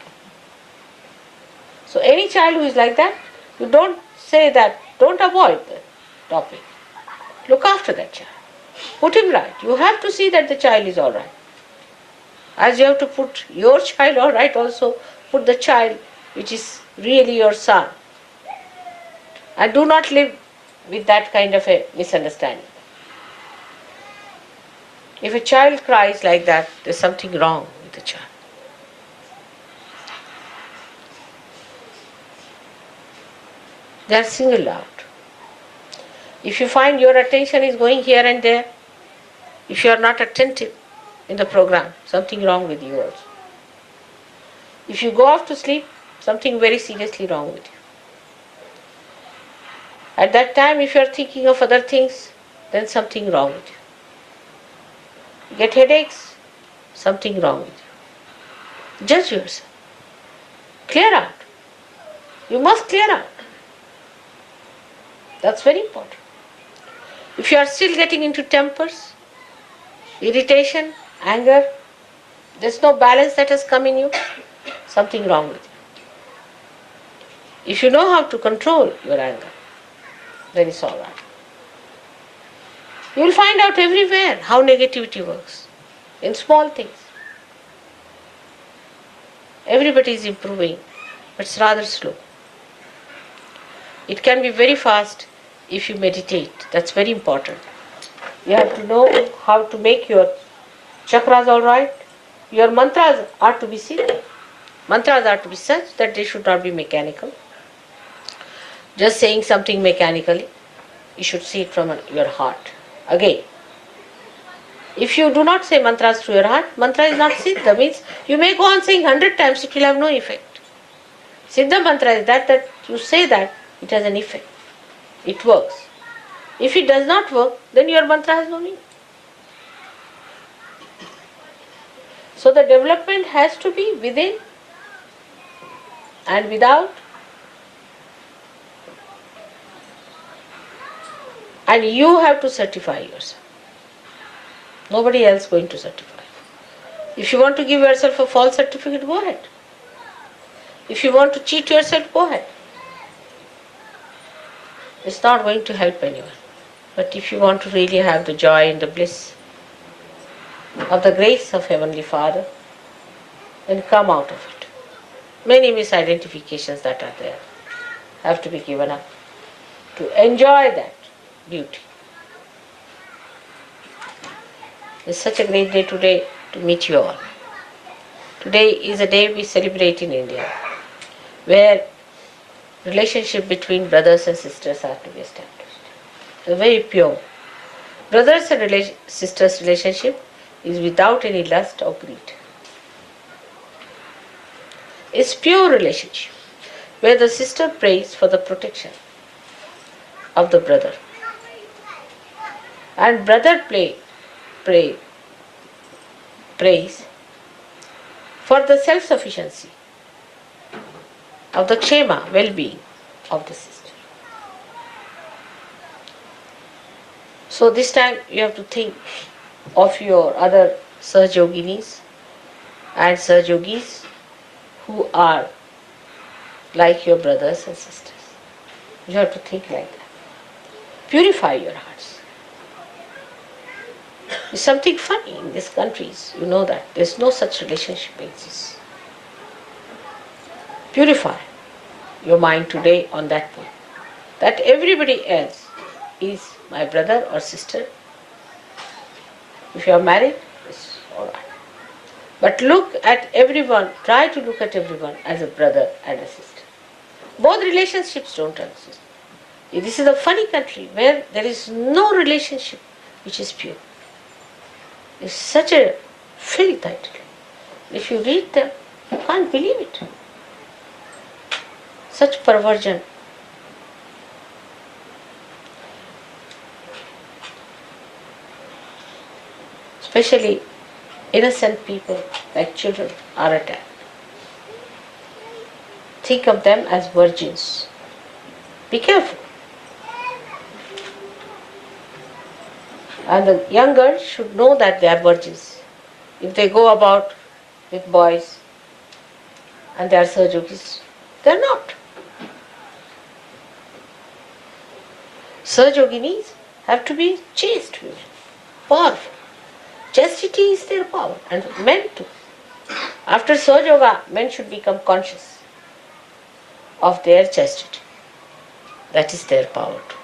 So any child who is like that, you don't say that, don't avoid the topic. Look after that child. Put him right. You have to see that the child is all right. As you have to put your child all right, also put the child which is really your son. And do not live with that kind of a misunderstanding. If a child cries like that, there's something wrong with the child. They are singled out. If you find your attention is going here and there, if you are not attentive in the program, something wrong with you also. If you go off to sleep, something very seriously wrong with you. At that time, if you are thinking of other things, then something wrong with you. You get headaches, something wrong with you. Judge yourself. Clear out. You must clear out. That's very important. If you are still getting into tempers, irritation, anger, there's no balance that has come in you, something wrong with you. If you know how to control your anger, then it's all right. You will find out everywhere how negativity works, in small things. Everybody is improving, but it's rather slow. It can be very fast if you meditate. That's very important. You have to know how to make your chakras all right. Your mantras are to be seen. Mantras are to be such that they should not be mechanical. Just saying something mechanically, you should see it from your heart. Again, if you do not say mantras through your heart, mantra is not siddha. Means you may go on saying 100 times, it will have no effect. Siddha mantra is that you say that, it has an effect. It works. If it does not work, then your mantra has no meaning. So the development has to be within and without. And you have to certify yourself. Nobody else going to certify. If you want to give yourself a false certificate, go ahead. If you want to cheat yourself, go ahead. It's not going to help anyone. But if you want to really have the joy and the bliss of the grace of Heavenly Father, then come out of it. Many misidentifications that are there have to be given up to enjoy that beauty. It's such a great day today to meet you all. Today is a day we celebrate in India, where relationship between brothers and sisters are to be established. A very pure. Brothers and sisters relationship is without any lust or greed. It's pure relationship, where the sister prays for the protection of the brother, and brother prays for the self-sufficiency of the kshema, well-being of the sister. So this time you have to think of your other Sahajoginis and Sahajogis who are like your brothers and sisters. You have to think like that. Purify your hearts. It's something funny in these countries, you know that. There's no such relationship exists. Purify your mind today on that point. That everybody else is my brother or sister. If you are married, it's alright. But look at everyone, try to look at everyone as a brother and a sister. Both relationships don't exist. This is a funny country where there is no relationship which is pure. It's such a fairy title. If you read them, you can't believe it. Such perversion. Especially innocent people like children are attacked. Think of them as virgins. Be careful. And the young girls should know that they are virgins. If they go about with boys and they are Sahajogis, they are not. Sahajoginis have to be chaste women, powerful. Chastity is their power, and men too. After Sahaja Yoga, men should become conscious of their chastity. That is their power too.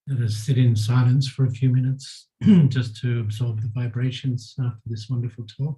Let us sit in silence for a few minutes just to absorb the vibrations after this wonderful talk.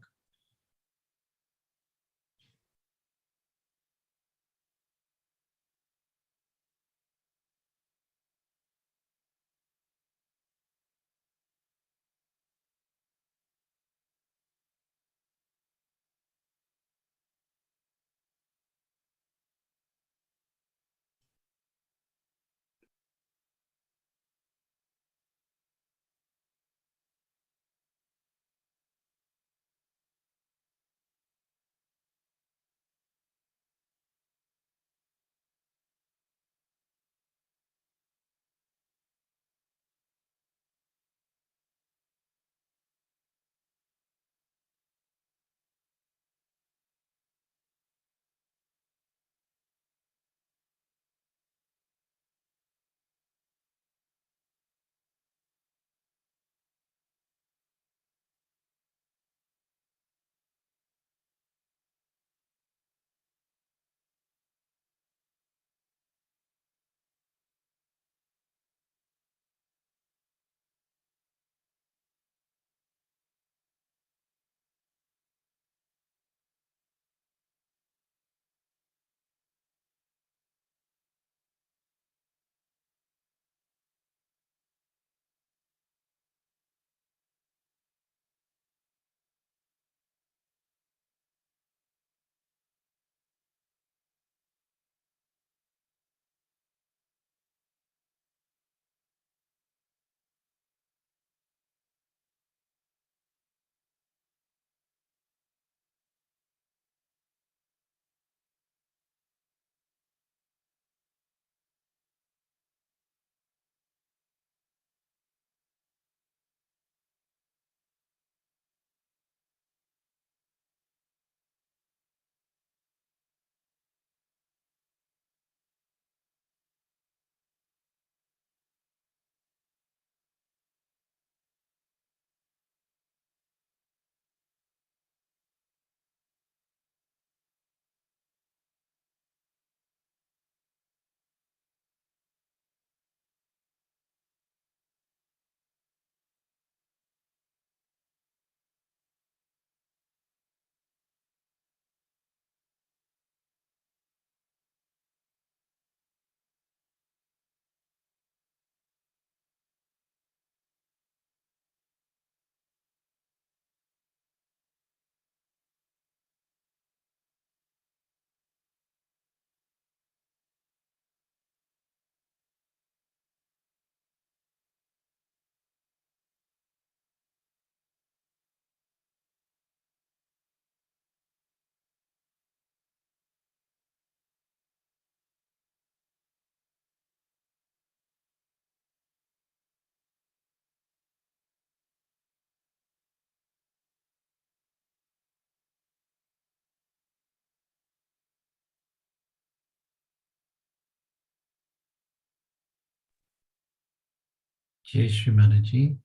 Jai Shri Mataji.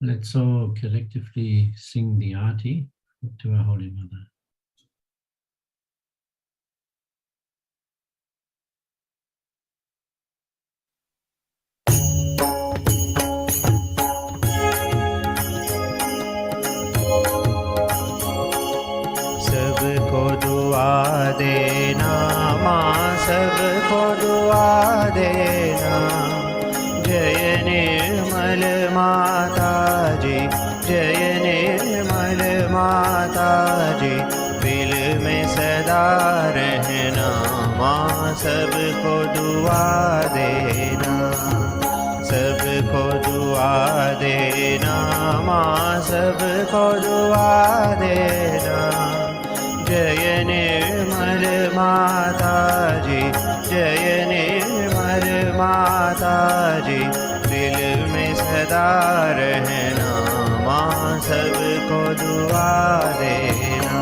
Let's all collectively sing the Aarti to our Holy Mother.
सबको दुआ देना माँ, सबको दुआ देना। जय निर्मल माता जी, जय निर्मल माता जी। दिल में सदा रहना माँ, सबको दुआ देना। सबको दुआ देना माँ, सबको दुआ देना। जय निर्मल माता जी, जय निर्मल माता जी। दिल में सदा रहना माँ, सबको दुआ देना।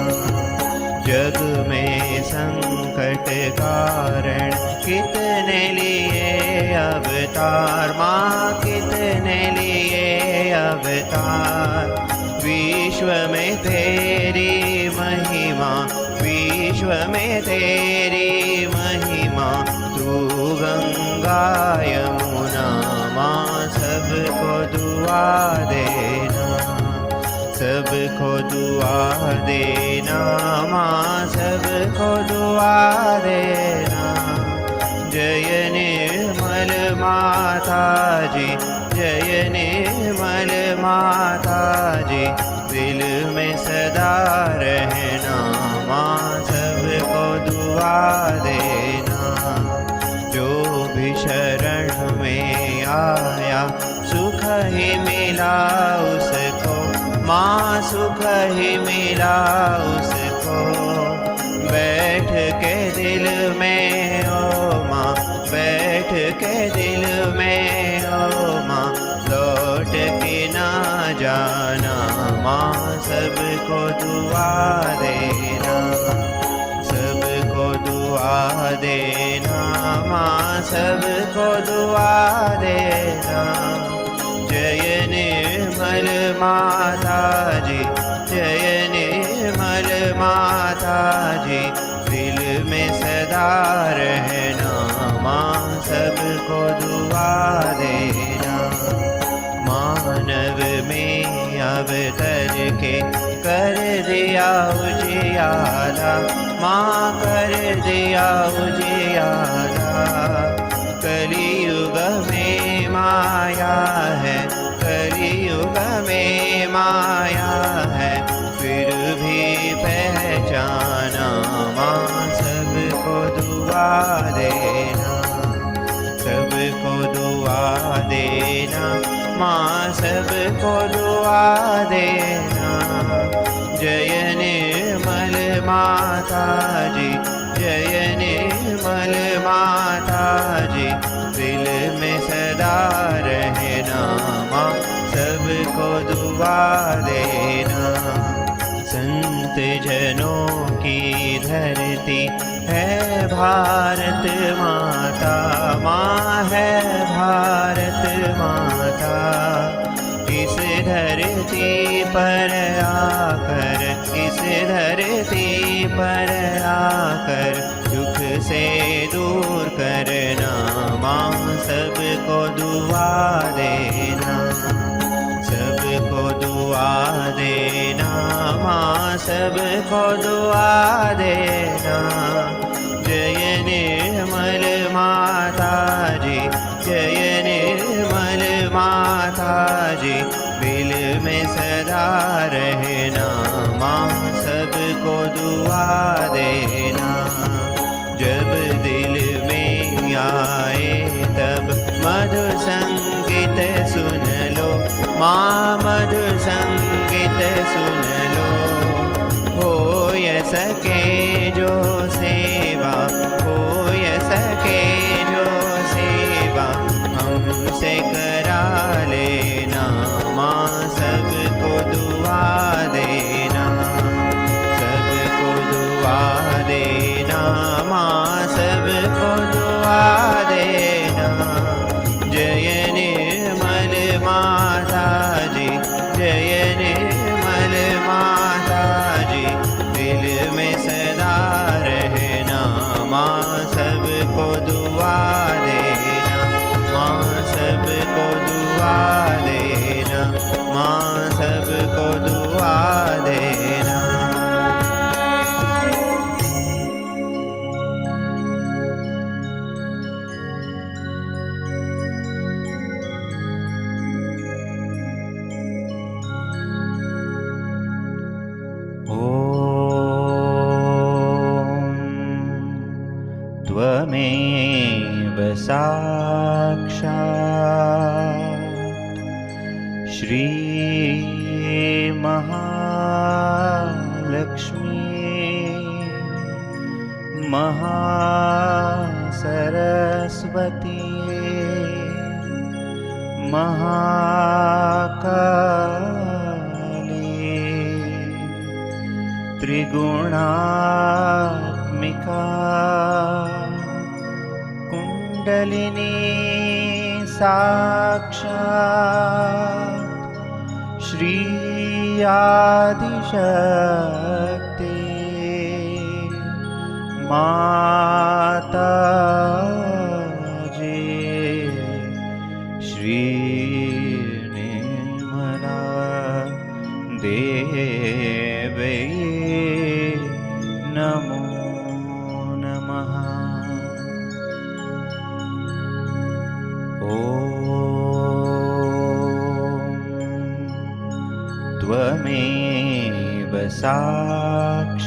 जग में संकट कारण कितने लिए अवतार माँ, कितने लिए अवतार। विश्व में तेरी महिमा, विश्व में तेरी महिमा। तू गंगा यमुना माँ, सबको दुआ देना। सबको दुआ देना माँ, सबको दुआ देना। जय निर्मल माता जी, जय निर्मल माता जी। दिल में सदा रहना माँ, सबको दुआ देना। जो भी शरण में आया सुख ही मिला उसको माँ, सुख ही मिला उसको। बैठ के दिल में ओ माँ, बैठ के दिल में ओ माँ। लौट के ना जाना माँ, सबको दुआ देना। सबको दुआ देना माँ, सबको दुआ देना। जय निर्मल माता जी, जय निर्मल माता जी। दिल में सदा रहना माँ, सबको दुआ देना। मानव में अवतर के कर दिया उजियारा माँ, कर दिया उजियारा। कलियुग में माया है, कलियुग में माया है। फिर भी पहचाना माँ, सबको दुआ देना। सबको दुआ देना माँ, सबको दुआ देना। जय निर्मल माता जी, जय निर्मल माता जी। दिल में सदा रहना माँ, सबको दुआ देना। संत जनों की धरती है भारत माता माँ, है भारत माता। इस धरती पर आकर, इस धरती पर आकर दुख से दूर करना माँ, सबको दुआ देना। सबको दुआ देना माँ, सबको दुआ देना। जय निर्मल माता जी, जय निर्मल माता जी। दिल में सदा रहना माँ, सबको दुआ देना। जब दिल में आए तब मधुर संगीत सुन लो माँ, मधुर संगीत सुन लो। हो सके जो सेवा, हो सके जो सेवा हमसे करा लेना माँ, सबको दुआ देना। सबको दुआ देना माँ, सबको दुआ देना। जय निर्मल माताजी, जय निर्मल माताजी, दिल में सदा रहना, माँ सबको दुआ देना, माँ सबको दुआ देना, माँ सबको दुआ देना। त्वमेव साक्षात् श्री महालक्ष्मी महासरस्वती महाकाली त्रिगुणात्मिका कुण्डलिनी साक्षात् श्री आदिशक्ति माताजी, श्री निर्मला देवी नमो नमः। ॐ त्वमेव साक्षात्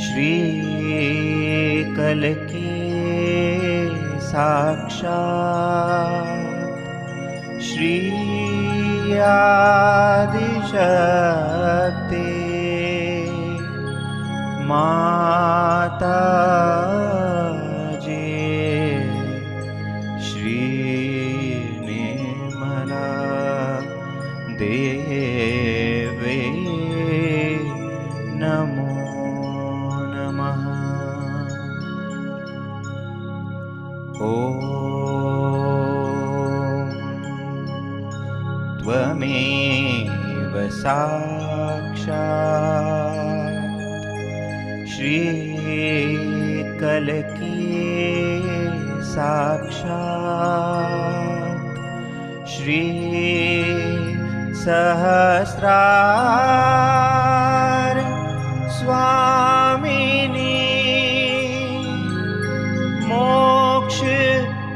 श्रीकल्की साक्षात् श्री आदिशक्ति माताजी, श्री निर्मला देवी नमो नमः। ॐ त्वमेव साक्षात् श्रीकल्की साक्षात् श्री सहस्रार स्वामिनी मोक्ष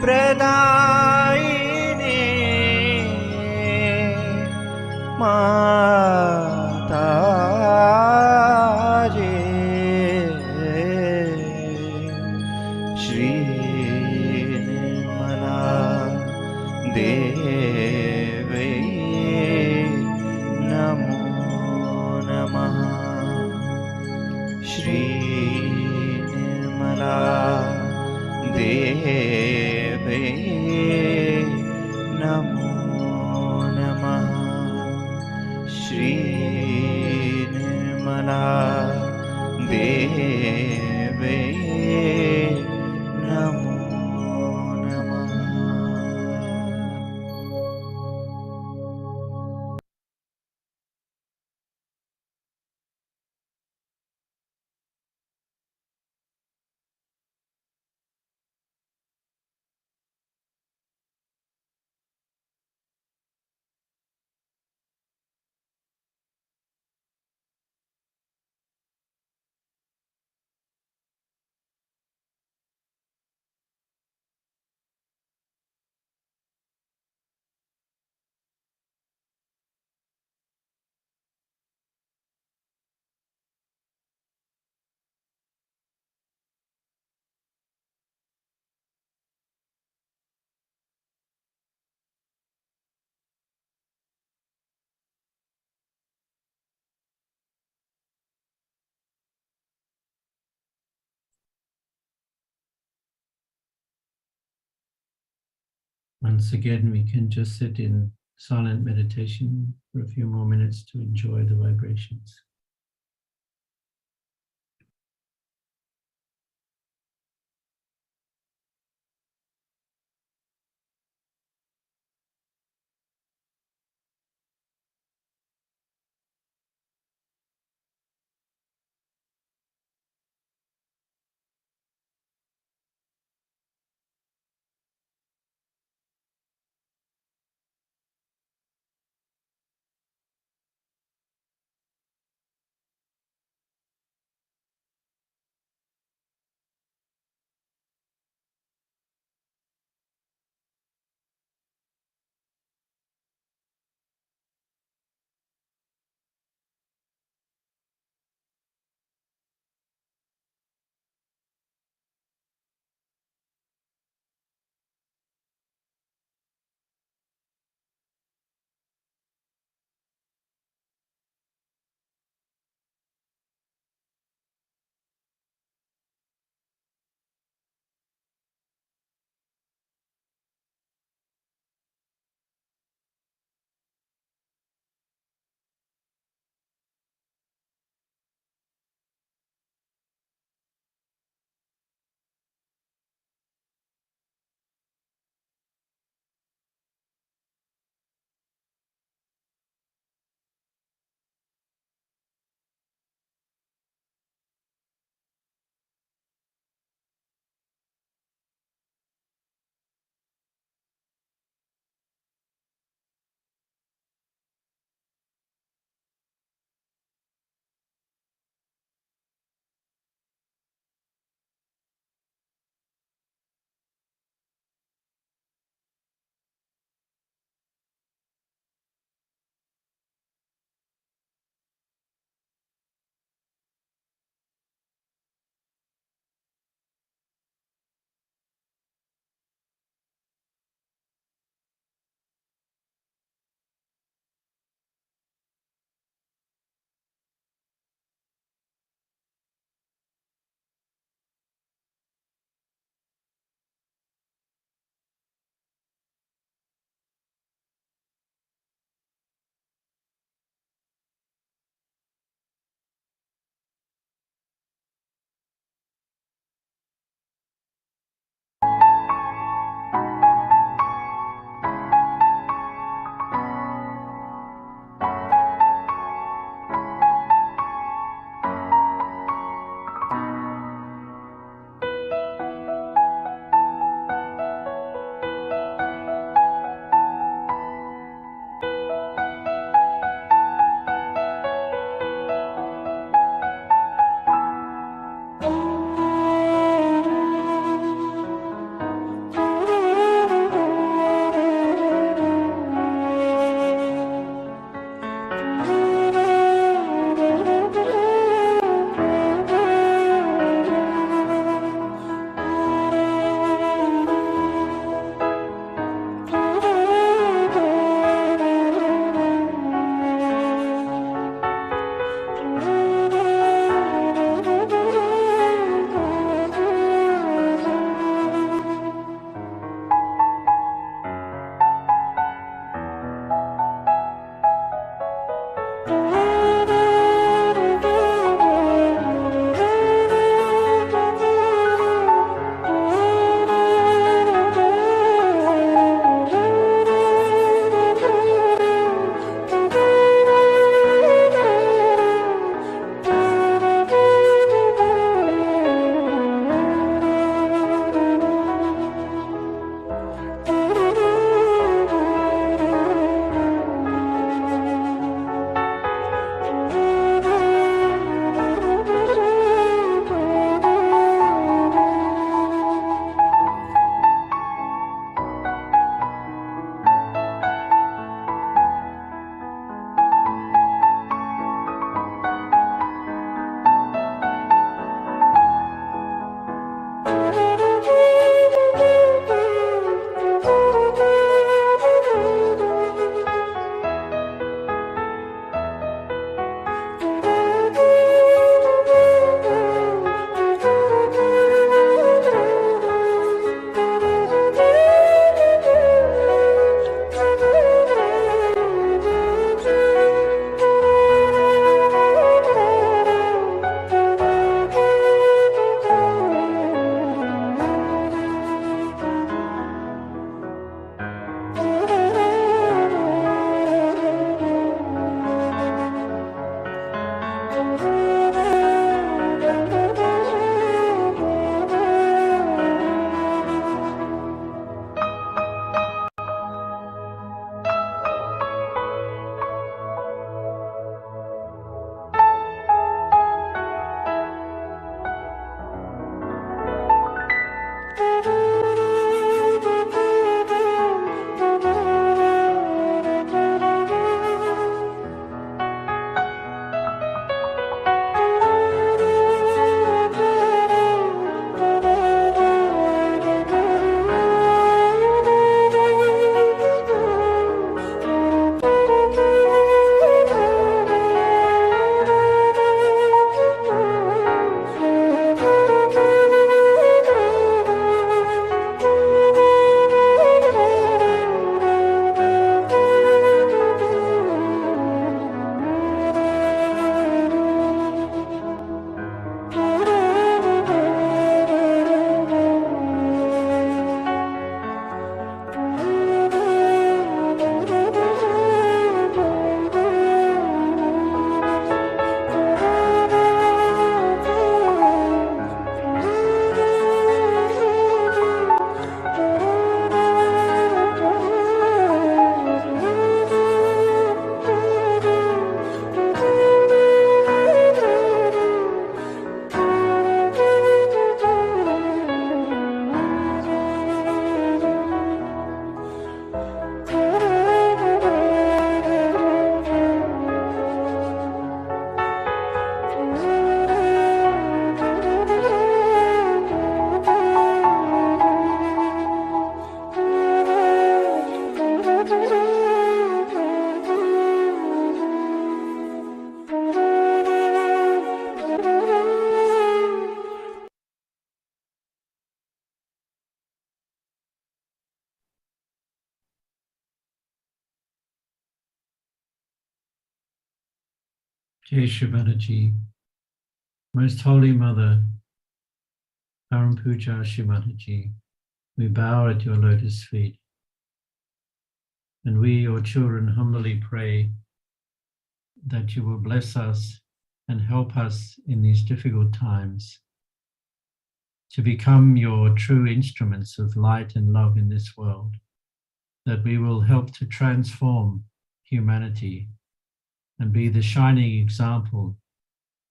प्रदायिनी माताजी, श्री निर्मला देवी नमो नमः। श्री निर्मला देवी नमो नमः। श्री निर्मला देवी नमो नमः।
Once again, we can just sit in silent meditation for a few more minutes to enjoy the vibrations. Jai Shri Mataji, Most Holy Mother, Parampuja Shri Mataji, we bow at your lotus feet. And we, your children, humbly pray that you will bless us and help us in these difficult times to become your true instruments of light and love in this world, that we will help to transform humanity and be the shining example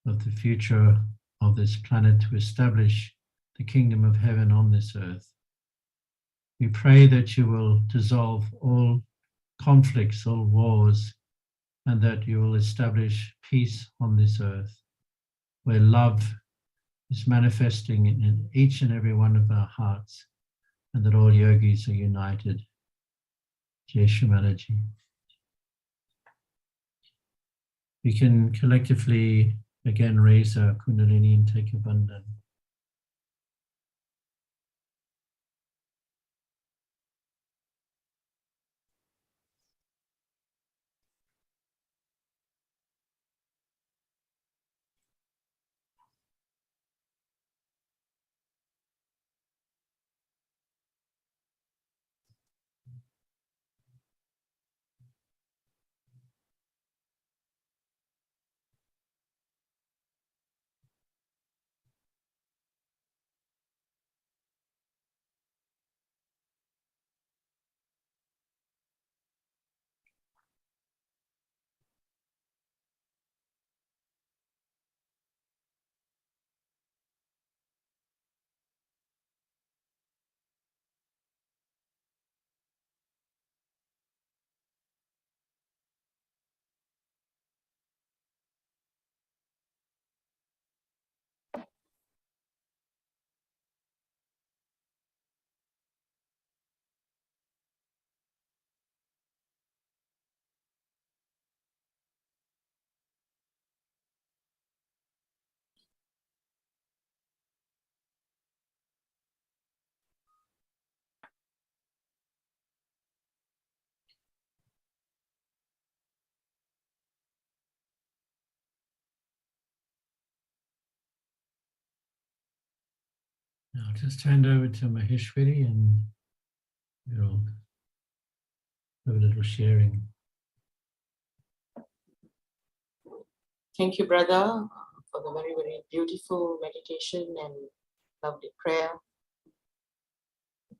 of the future of this planet to establish the kingdom of heaven on this earth. We pray that you will dissolve all conflicts, all wars, and that you will establish peace on this earth, where love is manifesting in each and every one of our hearts, and that all yogis are united. Jai Shri Mataji. We can collectively again raise our Kundalini and take a bandhan. Now just hand over to Maheshwari and we'll have a little sharing.
Thank you, brother, for the very, very beautiful meditation and lovely prayer.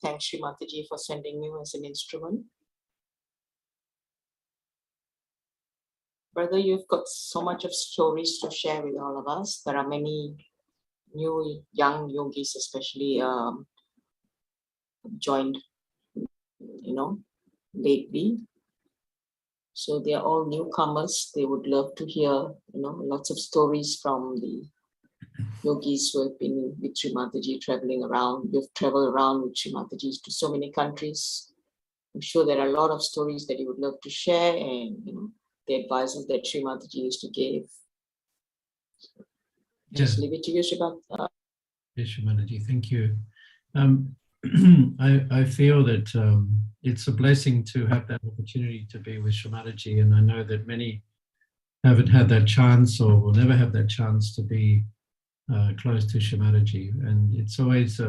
Thanks, Shri Mataji, for sending you as an instrument. Brother, you've got so much of stories to share with all of us. There are many new young yogis, especially joined, lately. So they are all newcomers. They would love to hear, lots of stories from the yogis who have been with Shri Mataji traveling around. You've traveled around with Shri Mataji to so many countries. I'm sure there are a lot of stories that you would love to share and, the advices that Shri Mataji used to give. Just leave it to you, Shri Mataji.
Yes, Shri Mataji, thank you. I feel that it's a blessing to have that opportunity to be with Shri Mataji, and I know that many haven't had that chance or will never have that chance to be close to Shri Mataji. And it's always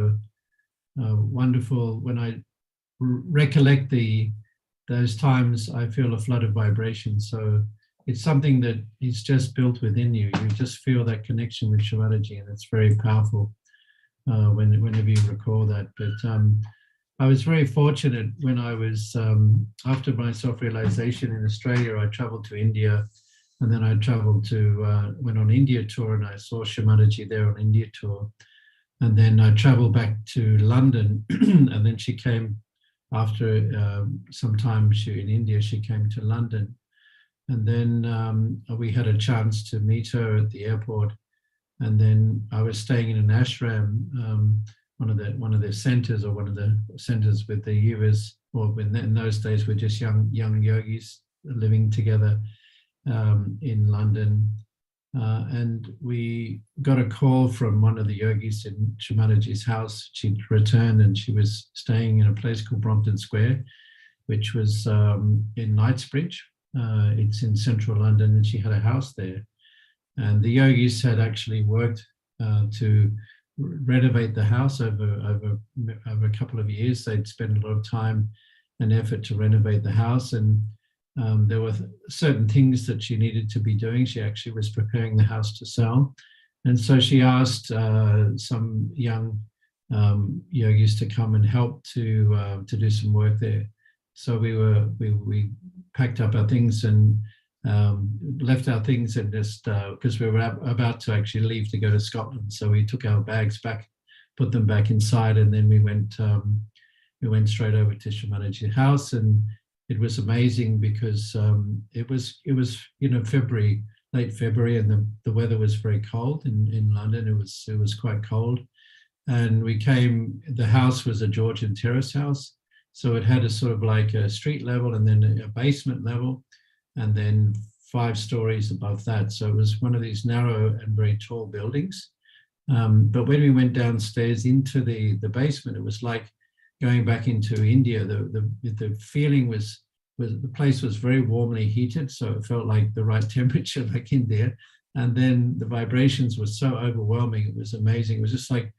wonderful when I recollect those times. I feel a flood of vibration. So it's something that is just built within you. You just feel that connection with Shri Mataji, and it's very powerful whenever you recall that. But I was very fortunate when I was, after my self-realization in Australia, I traveled to India, and then I traveled to, went on India tour, and I saw Shri Mataji there on India tour. And then I traveled back to London, and then she came after some time in India, she came to London. And then we had a chance to meet her at the airport. And then I was staying in an ashram, one of the centers, or one of the centers with the yuvas, or in those days we're just young yogis living together in London. And we got a call from one of the yogis in Shri Mataji's house. She'd returned and she was staying in a place called Brompton Square, which was in Knightsbridge. It's in central London, and she had a house there. And the yogis had actually worked to renovate the house over a couple of years. They'd spent a lot of time and effort to renovate the house, and there were certain things that she needed to be doing. She actually was preparing the house to sell, and so she asked some young yogis to come and help to do some work there. So we packed up our things and left our things, and just because we were about to actually leave to go to Scotland, so we took our bags back, put them back inside, and then we went straight over to Shri Mataji's house. And it was amazing because it was February, late February, and the weather was very cold in London. It was quite cold, and we came. The house was a Georgian terrace house, so it had a sort of like a street level and then a basement level, and then 5 stories above that. So it was one of these narrow and very tall buildings. But when we went downstairs into the basement, it was like going back into India. The feeling was the place was very warmly heated, so it felt like the right temperature, like India. And then the vibrations were so overwhelming. It was amazing. It was just like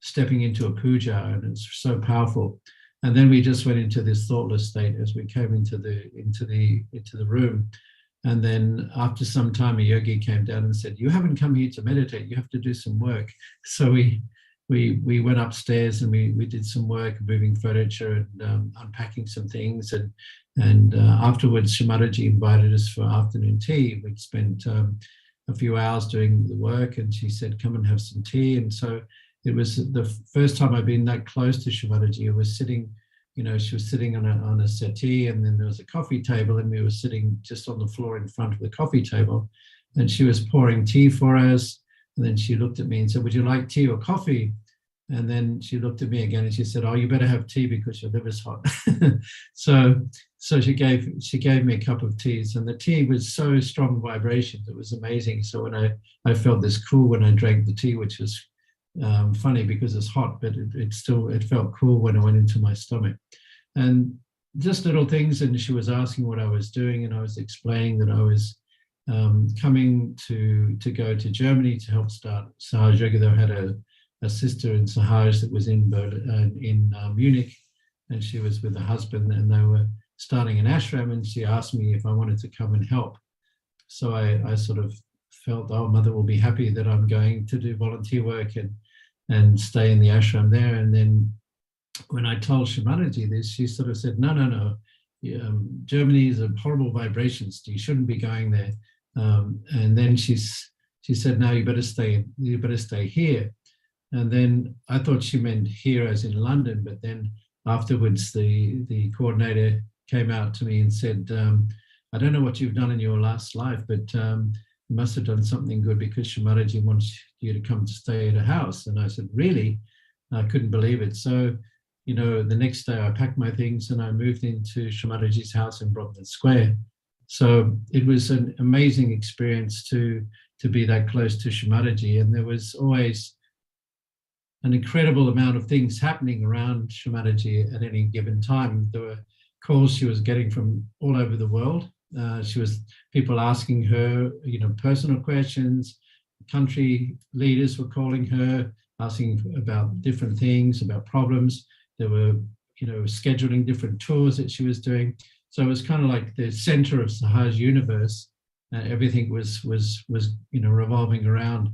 stepping into a puja, and it's so powerful. And then we just went into this thoughtless state as we came into the room. And then after some time, a yogi came down and said, "You haven't come here to meditate. You have to do some work." So we went upstairs and we did some work, moving furniture and unpacking some things. And afterwards, Shri Mataji invited us for afternoon tea. We'd spent a few hours doing the work, and she said, "Come and have some tea." And so it was the first time I'd been that close to Shri Mataji. I was sitting, she was sitting on a settee, and then there was a coffee table, and we were sitting just on the floor in front of the coffee table. And she was pouring tea for us. And then she looked at me and said, "Would you like tea or coffee?" And then she looked at me again and she said, "Oh, you better have tea because your liver's hot." So she gave me a cup of tea, and the tea was so strong vibrations. It was amazing. So when I felt this cool when I drank the tea, which was funny because it's hot, but it felt cool when I went into my stomach. And just little things. And she was asking what I was doing, and I was explaining that I was coming to go to Germany to help start Sahaja Yoga. They had a sister in Sahajis that was in Munich, and she was with her husband, and they were starting an ashram, and she asked me if I wanted to come and help. So I sort of felt, oh, Mother will be happy that I'm going to do volunteer work and stay in the ashram there. And then when I told Shri Mataji this, she sort of said, no, Germany is a horrible vibrations. You shouldn't be going there. And then she said, "No, you better stay here." And then I thought she meant here as in London, but then afterwards the coordinator came out to me and said, "I don't know what you've done in your last life, but you must have done something good because Shri Mataji wants you to come to stay at her house." And I said, "Really?" I couldn't believe it. So, the next day I packed my things and I moved into Shri Mataji's house in Brompton Square. So it was an amazing experience to be that close to Shri Mataji. And there was always an incredible amount of things happening around Shri Mataji at any given time. There were calls she was getting from all over the world. She was people asking her, personal questions. Country leaders were calling her, asking about different things, about problems. They were, scheduling different tours that she was doing. So it was kind of like the center of Sahaja universe. Everything was revolving around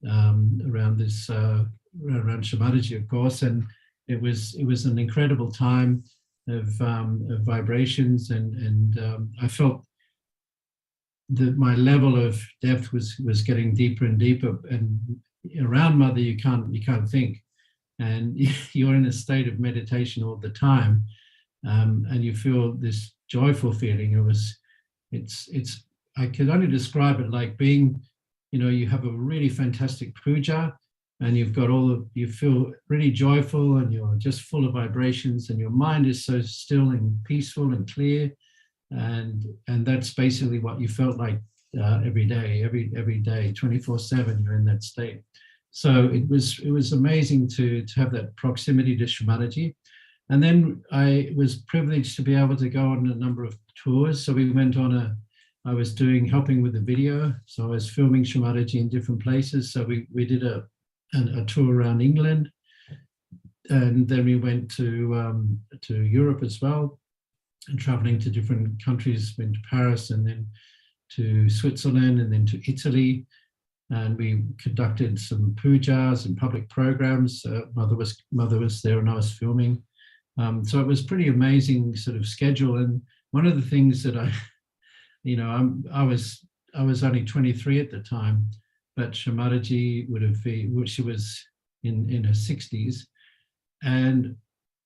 this around Shri Mataji, of course, and it was an incredible time of vibrations, and I felt that my level of depth was getting deeper and deeper. And around Mother, you can't think, and you're in a state of meditation all the time, and you feel this joyful feeling. I could only describe it like being, you have a really fantastic puja, and you feel really joyful, and you're just full of vibrations, and your mind is so still and peaceful and clear, and that's basically what you felt like every day, 24/7. You're in that state. So it was amazing to have that proximity to Shri Mataji. And then I was privileged to be able to go on a number of tours. So we went on I was helping with the video. So I was filming Shri Mataji in different places. So we did a tour around England, and then we went to Europe as well, and traveling to different countries, went to Paris and then to Switzerland and then to Italy. And we conducted some pujas and public programs. Mother was there and I was filming. So it was pretty amazing sort of schedule. And one of the things that I was only 23 at the time, but Shri Mataji would have been, she was in her 60s, and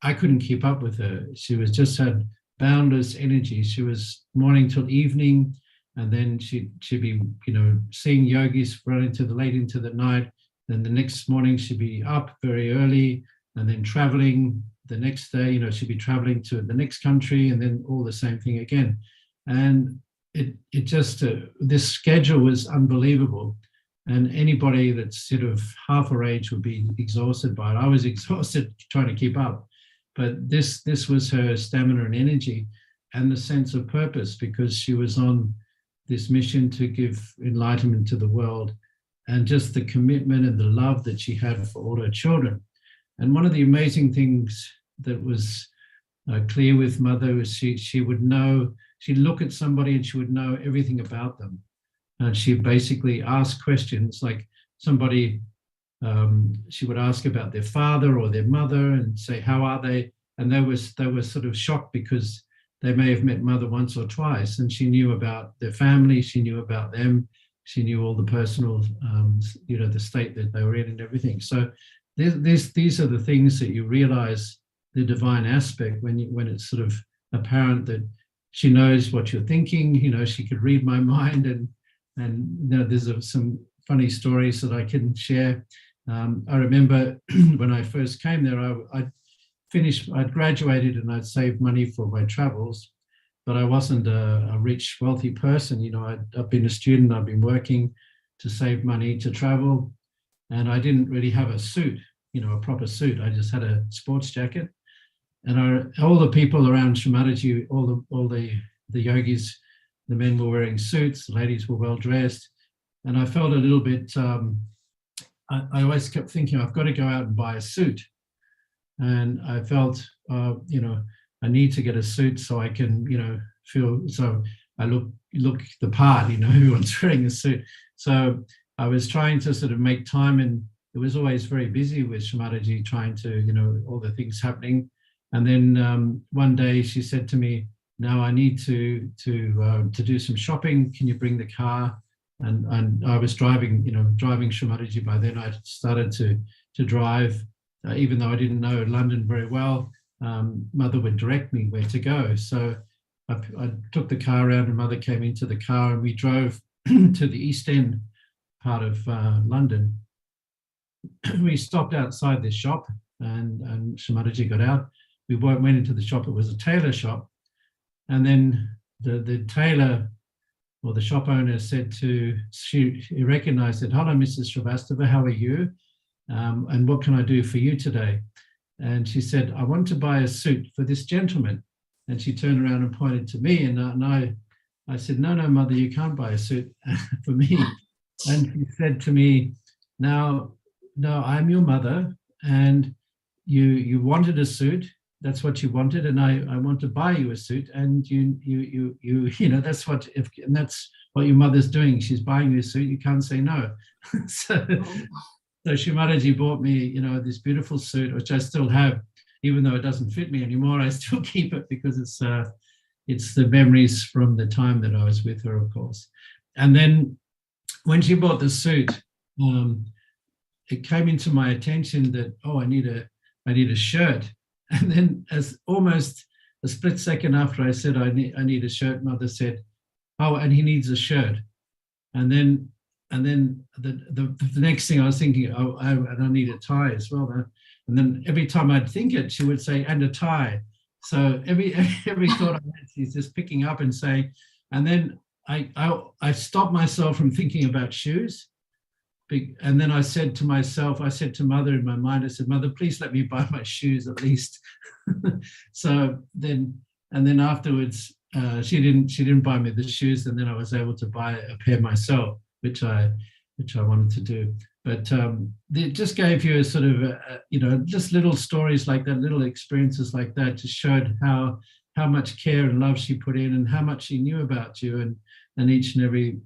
I couldn't keep up with her. She was just had boundless energy. She was morning till evening, and then she'd be, seeing yogis running late into the night. Then the next morning she'd be up very early, and then traveling. The next day, she'd be traveling to the next country, and then all the same thing again. And it just, this schedule was unbelievable. And anybody that's sort of half her age would be exhausted by it. I was exhausted trying to keep up. But this was her stamina and energy and the sense of purpose, because she was on this mission to give enlightenment to the world, and just the commitment and the love that she had for all her children. And one of the amazing things that was clear with Mother was she would know, she'd look at somebody and she would know everything about them. And she basically asked questions like somebody, she would ask about their father or their mother and say, how are they? And they were sort of shocked because they may have met Mother once or twice, and she knew about their family, she knew about them, she knew all the personal, the state that they were in and everything. So these are the things that you realize the divine aspect when it's sort of apparent that she knows what you're thinking. She could read my mind, and there's some funny stories that I can share. I remember when I first came there, I'd graduated and I'd saved money for my travels, but I wasn't a rich, wealthy person. I've been a student, I've been working to save money to travel, and I didn't really have a suit, a proper suit. I just had a sports jacket. And all the people around Shri Mataji, all the yogis, the men were wearing suits, the ladies were well dressed, and I felt a little bit. I always kept thinking, I've got to go out and buy a suit, and I felt, I need to get a suit so I can, feel so I look the part. Everyone's wearing a suit, so I was trying to sort of make time, and it was always very busy with Shri Mataji, trying to, all the things happening. And then one day she said to me, now I need to do some shopping. Can you bring the car? And I was driving Shri Mataji by then. I started to drive, even though I didn't know London very well. Mother would direct me where to go. So I took the car around, and Mother came into the car, and we drove to the East End part of London. We stopped outside this shop, and Shri Mataji got out. We went into the shop. It was a tailor shop. And then the tailor or the shop owner said she recognized it. Hello, Mrs. Srivastava, how are you? And what can I do for you today? And she said, I want to buy a suit for this gentleman. And she turned around and pointed to me. And I said, no, Mother, you can't buy a suit for me. And she said to me, no, I'm your mother, and you wanted a suit. That's what you wanted, and I want to buy you a suit, and that's what your mother's doing. She's buying you a suit. You can't say no. So Shri Mataji bought me, this beautiful suit, which I still have, even though it doesn't fit me anymore. I still keep it because it's the memories from the time that I was with her, of course. And then when she bought the suit, it came into my attention that I need a shirt. And then, as almost a split second after I said I need a shirt, Mother said, oh, and he needs a shirt. And then the next thing I was thinking, and I need a tie as well. And then every time I'd think it, she would say, and a tie. So every thought I had, she's just picking up and saying. And then I stopped myself from thinking about shoes. And then I said to Mother in my mind, I said, Mother, please let me buy my shoes at least. So then afterwards, she didn't buy me the shoes, and then I was able to buy a pair myself, which I wanted to do. But it just gave you a sort of just little stories like that, little experiences like that, just showed how much care and love she put in, and how much she knew about you, and each and every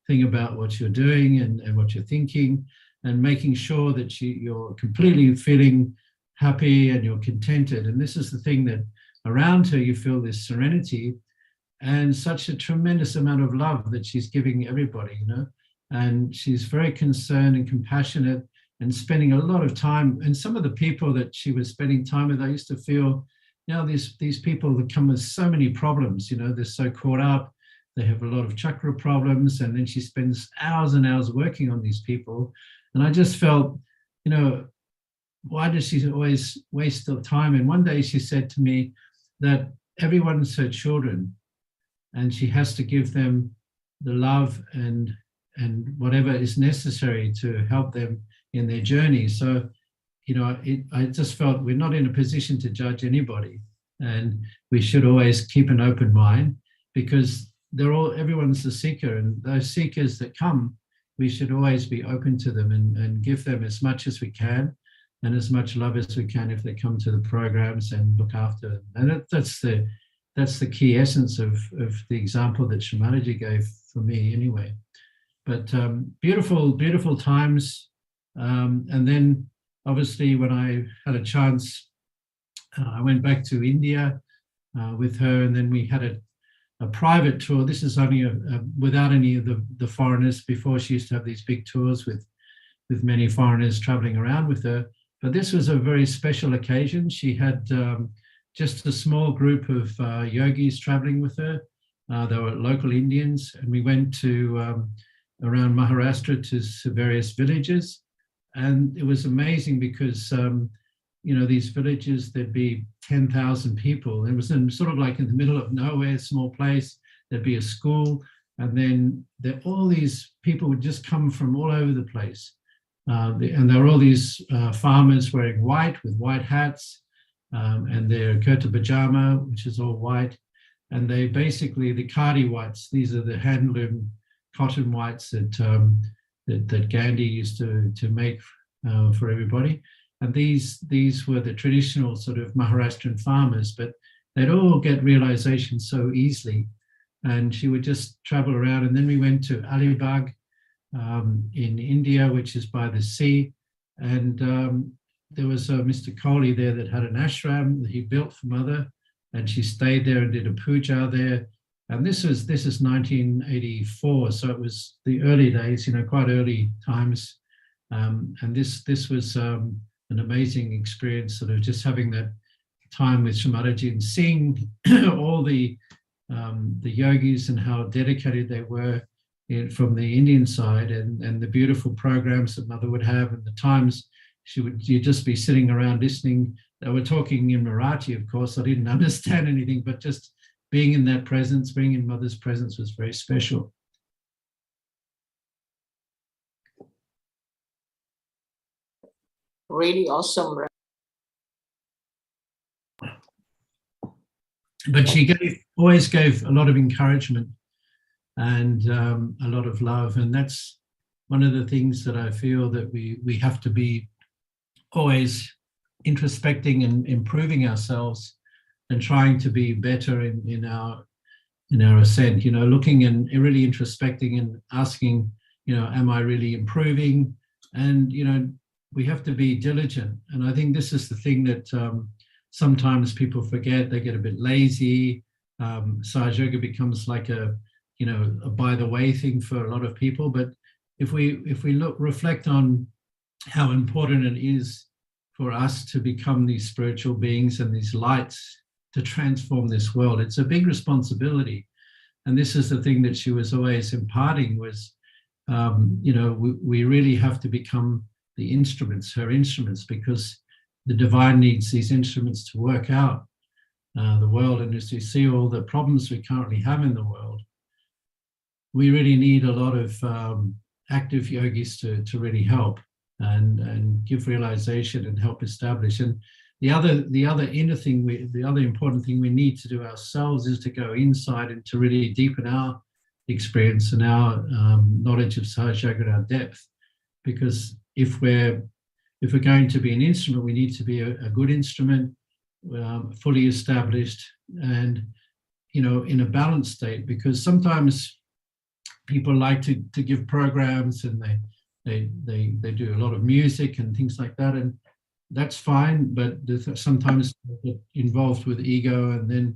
thing about what you're doing and what you're thinking, and making sure that you're completely feeling happy and you're contented. And this is the thing, that around her you feel this serenity and such a tremendous amount of love that she's giving everybody, and she's very concerned and compassionate and spending a lot of time. And some of the people that she was spending time with, I used to feel, these people that come with so many problems, they're so caught up, they have a lot of chakra problems, and then she spends hours and hours working on these people. And I just felt, why does she always waste the time? And one day she said to me that everyone's her children, and she has to give them the love and whatever is necessary to help them in their journey. So, I just felt we're not in a position to judge anybody, and we should always keep an open mind, because everyone's a seeker, and those seekers that come, we should always be open to them and give them as much as we can, and as much love as we can if they come to the programs, and look after them. And that's the key essence of the example that Shri Mataji gave for me anyway. But beautiful, beautiful times. And then obviously when I had a chance, I went back to India with her, and then we had a private tour. This is only without any of the foreigners. Before, she used to have these big tours with many foreigners traveling around with her. But this was a very special occasion. She had just a small group of yogis traveling with her. They were local Indians, and we went to around Maharashtra to various villages. And it was amazing because, these villages, there'd be 10,000 people. It was sort of like in the middle of nowhere, small place. There'd be a school, and then all these people would just come from all over the place. And there were all these farmers wearing white with white hats, and their kurta pajama, which is all white. And they basically, the khadi whites, these are the handloom cotton whites that Gandhi used to make for everybody. And these were the traditional sort of Maharashtrian farmers, but they'd all get realization so easily. And she would just travel around. And then we went to Alibag in India, which is by the sea. And there was Mr. Kohli there that had an ashram that he built for Mother, and she stayed there and did a puja there. And this is 1984, so it was the early days, quite early times. And this was an amazing experience, sort of just having that time with Shri Mataji and seeing all the yogis and how dedicated they were from the Indian side, and the beautiful programs that Mother would have, and the times you'd just be sitting around listening. They were talking in Marathi, of course. I didn't understand anything, but just being in that presence, being in Mother's presence was very special.
Really awesome.
But she always gave a lot of encouragement and a lot of love. And that's one of the things that I feel that we have to be always introspecting and improving ourselves and trying to be better in our ascent, looking and really introspecting and asking, am I really improving? And, we have to be diligent. And I think this is the thing that sometimes people forget. They get a bit lazy. Sahaja Yoga becomes like a by the way thing for a lot of people. But if we reflect on how important it is for us to become these spiritual beings and these lights to transform this world, it's a big responsibility. And this is the thing that she was always imparting was, we really have to become the instruments, her instruments, because the divine needs these instruments to work out the world. And as you see all the problems we currently have in the world, we really need a lot of active yogis to really help and give realization and help establish. And the other inner thing, the other important thing we need to do ourselves is to go inside and to really deepen our experience and our knowledge of Sahaja Yoga at our depth. Because if we're going to be an instrument, we need to be a good instrument, fully established, and in a balanced state. Because sometimes people like to give programs, and they do a lot of music and things like that, and that's fine. But sometimes they get involved with ego, and then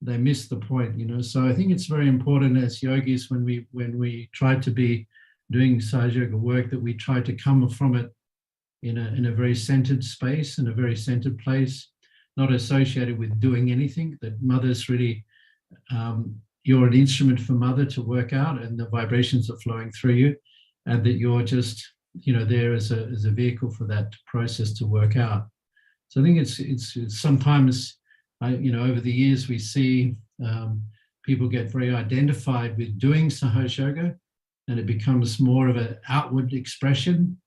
they miss the point. So I think it's very important as yogis, when we try to be doing Sahaja Yoga work, that we try to come from it in a very centered space, in a very centered place, not associated with doing anything. That Mother's really, you're an instrument for Mother to work out, and the vibrations are flowing through you, and that you're just, there as a vehicle for that process to work out. So I think it's sometimes, over the years we see people get very identified with doing Sahaja Yoga, and it becomes more of an outward expression.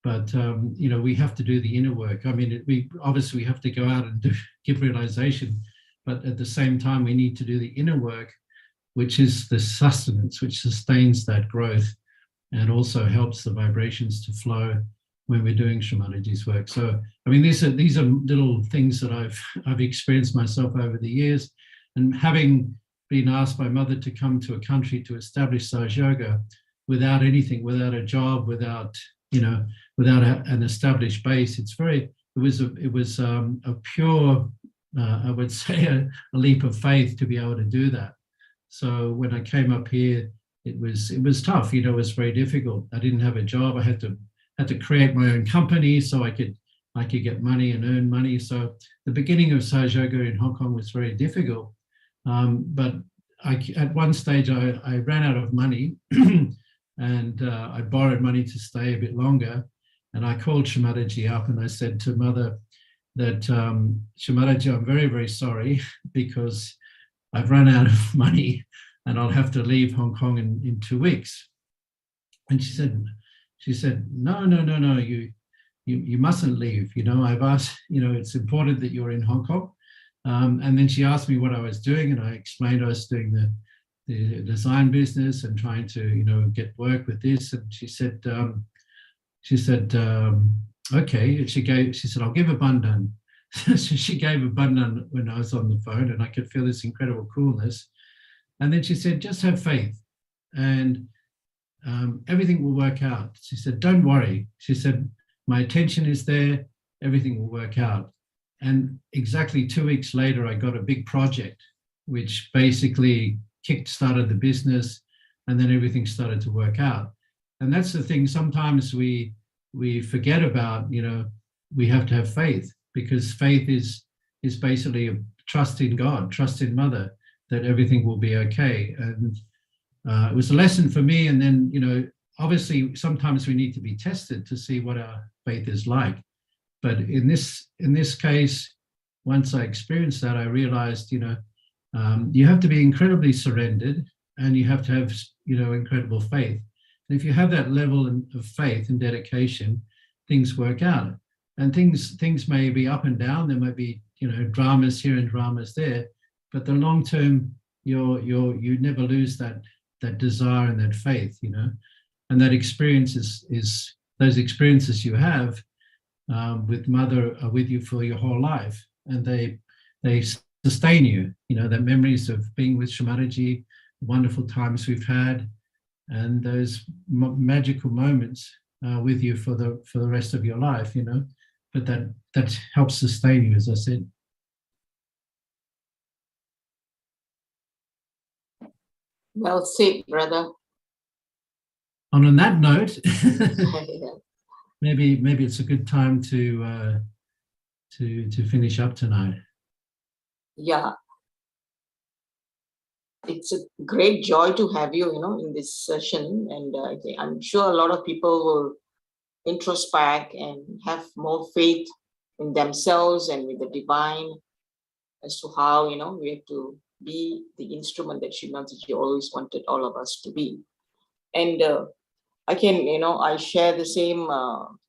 But we have to do the inner work. I mean, we obviously have to go out and give realization, but at the same time we need to do the inner work, which is the sustenance, which sustains that growth and also helps the vibrations to flow when we're doing Shri Mataji's work. So I mean, these are little things that I've experienced myself over the years, and having been asked by Mother to come to a country to establish Sahaja Yoga without anything, without a job, without an established base. It was a pure, I would say, a leap of faith to be able to do that. So when I came up here, it was tough. It was very difficult. I didn't have a job. I had to create my own company so I could get money and earn money. So the beginning of Sahaja Yoga in Hong Kong was very difficult. But at one stage I ran out of money and I borrowed money to stay a bit longer. And I called Shri Mataji up and I said to Mother that, Shri Mataji, I'm very, very sorry because I've run out of money and I'll have to leave Hong Kong in 2 weeks. And she said, no, you mustn't leave. I've asked, it's important that you're in Hong Kong. And then she asked me what I was doing, and I explained I was doing the design business and trying to, get work with this. And she said, okay. She said, I'll give a bandan. So she gave a bandan when I was on the phone, and I could feel this incredible coolness. And then she said, just have faith, and everything will work out. She said, don't worry. She said, my attention is there. Everything will work out. And exactly 2 weeks later, I got a big project, which basically kick-started the business, and then everything started to work out. And that's the thing. Sometimes we forget about, we have to have faith, because faith is basically a trust in God, trust in Mother, that everything will be okay. And it was a lesson for me. And then, obviously, sometimes we need to be tested to see what our faith is like. But in this case, once I experienced that, I realized, you have to be incredibly surrendered, and you have to have, incredible faith. And if you have that level of faith and dedication, things work out. And things may be up and down. There might be, dramas here and dramas there. But the long term, you never lose that desire and that faith, And that experience is those experiences you have with Mother are with you for your whole life, and they sustain you. The memories of being with Shri Mataji, wonderful times we've had, and those magical moments with you for the rest of your life. But that helps sustain you, as I said.
Well said, brother.
And on that note, maybe it's a good time to finish up tonight.
Yeah. It's a great joy to have you, in this session. And I'm sure a lot of people will introspect and have more faith in themselves and with the divine as to how, we have to be the instrument that Shri Mataji always wanted all of us to be. And I can, I share the same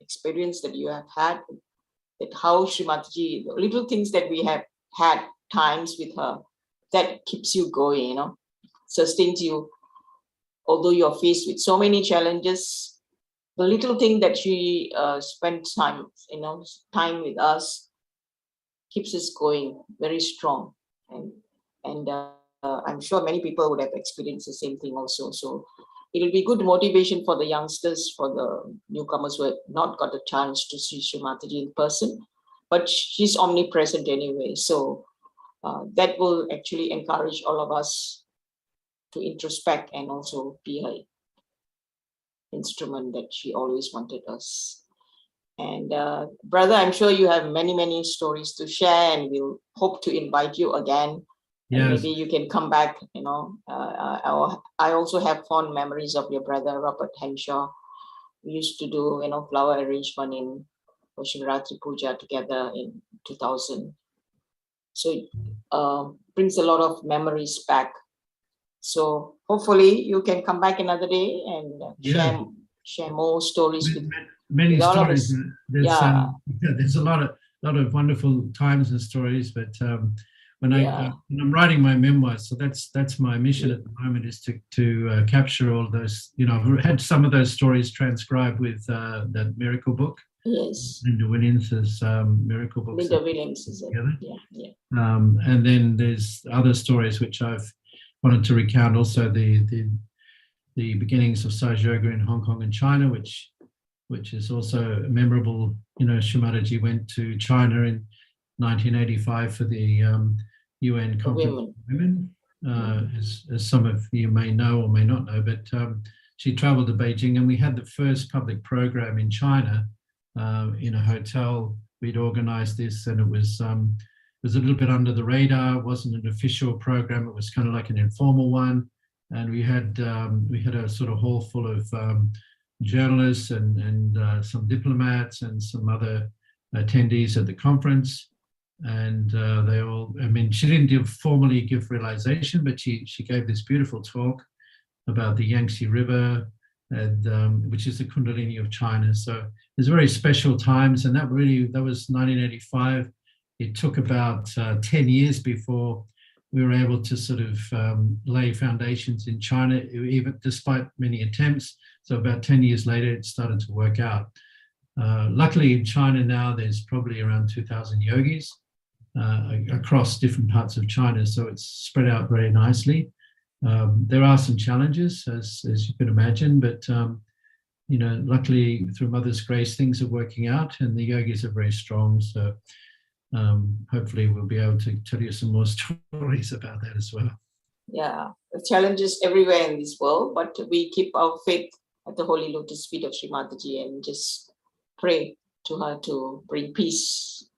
experience that you have had. that how Shri Mataji, the little things that we have had times with her, that keeps you going, you know, sustains you. Although you're faced with so many challenges, the little thing that she spent time, you know, time with us keeps us going very strong. And I'm sure many people would have experienced the same thing also. So it'll be good motivation for the youngsters, for the newcomers who have not got a chance to see Shri Mataji in person, but she's omnipresent anyway. So that will actually encourage all of us to introspect and also be her instrument that she always wanted us. And brother, I'm sure you have many stories to share, and we'll hope to invite you again. And
Yes.
maybe you can come back, you know. I also have fond memories of your brother, Robert Henshaw. We used to do, you know, flower arrangement in Shivaratri Puja together in 2000. So it brings a lot of memories back. So hopefully you can come back another day and share more stories with
Many
all of
stories.
us.
There's,
Yeah.
there's a lot of wonderful times and stories, but when
Yeah.
when I'm writing my memoirs, so that's my mission at the moment, is to capture all those. You know, I've had some of those stories transcribed with that miracle book.
Yes.
Linda Williams' miracle books.
Linda Williams is it?
Together.
Yeah.
And then there's other stories which I've wanted to recount, also the beginnings of Sahaja Yoga in Hong Kong and China, which is also memorable. You know, Shri Mataji went to China in 1985 for the UN Conference on Women, as some of you may know or may not know, but she traveled to Beijing, and we had the first public program in China in a hotel. We'd organized this, and it was a little bit under the radar. It wasn't an official program. It was kind of like an informal one. And we had a sort of hall full of journalists and some diplomats and some other attendees at the conference. And they all, I mean, she didn't formally give realization, but she gave this beautiful talk about the Yangtze River, and which is the Kundalini of China. So it's very special times, and that was 1985. It took about 10 years before we were able to sort of lay foundations in China, even despite many attempts. So about 10 years later, it started to work out. Luckily in China now, there's probably around 2,000 yogis across different parts of China. So it's spread out very nicely. There are some challenges, as you can imagine, but you know, luckily through Mother's grace, things are working out, and the yogis are very strong. So hopefully we'll be able to tell you some more stories about that as well.
Yeah, the challenges everywhere in this world, but we keep our faith at the holy lotus feet of Shri Mataji and just pray to her to bring peace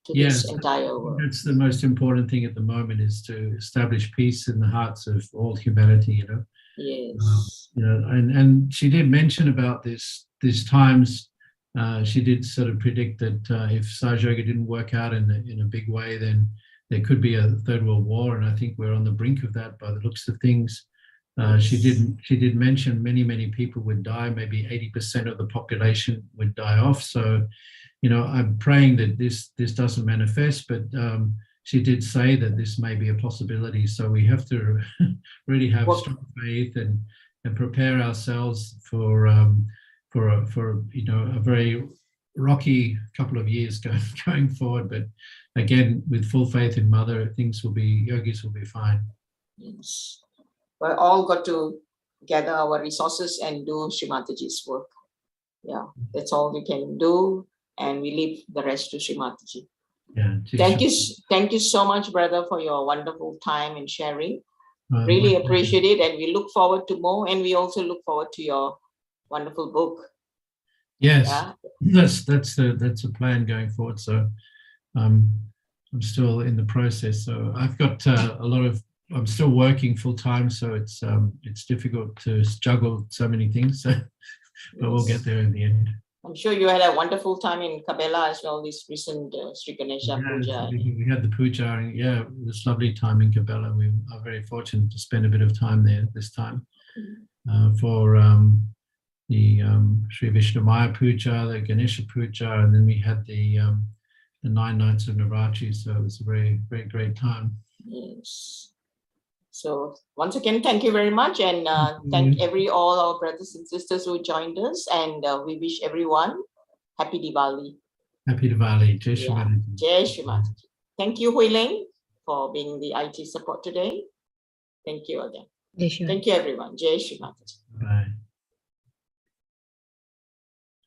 to this entire world.
That's the most important thing at the moment, is to establish peace in the hearts of all humanity, you know.
Yes.
You know, and she did mention about these times. She did sort of predict that if Sahaja Yoga didn't work out in a big way, then there could be a third world war, and I think we're on the brink of that by the looks of things. She did mention many people would die. Maybe 80% of the population would die off. So, you know, I'm praying that this doesn't manifest, but she did say that this may be a possibility. So we have to really have strong faith and prepare ourselves for you know, a very rocky couple of years going forward. But again, with full faith in Mother, yogis will be fine.
Yes. We're all got to gather our resources and do Shri Mataji's work. Yeah, that's all we can do, and we leave the rest to Shri Mataji.
Yeah.
Thank you so much, brother, for your wonderful time and sharing. Really appreciate it, and we look forward to more, and we also look forward to your wonderful book.
Yes,
yeah?
that's a plan going forward. So I'm still in the process. So I've got I'm still working full time, so it's difficult to juggle so many things. So, but we'll get there in the end.
I'm sure you had a wonderful time in Kabela as well, this recent Sri Ganesha Puja.
We had the puja, and yeah, it was lovely time in Kabela. We are very fortunate to spend a bit of time there this time for the Sri Vishnu Maya Puja, the Ganesha Puja, and then we had the 9 nights of Navratri. So it was a very, very great time.
Yes. So once again, thank you very much, and
Thank
thank all our brothers and sisters who joined us, and we wish everyone happy Diwali.
Happy Diwali. Jai Shri
Yeah.
Mataji.
Jai Shri Mataji. Thank you, Hui Ling, for being the IT support today. Thank you again. Thank you, everyone. Jai Shri Mataji.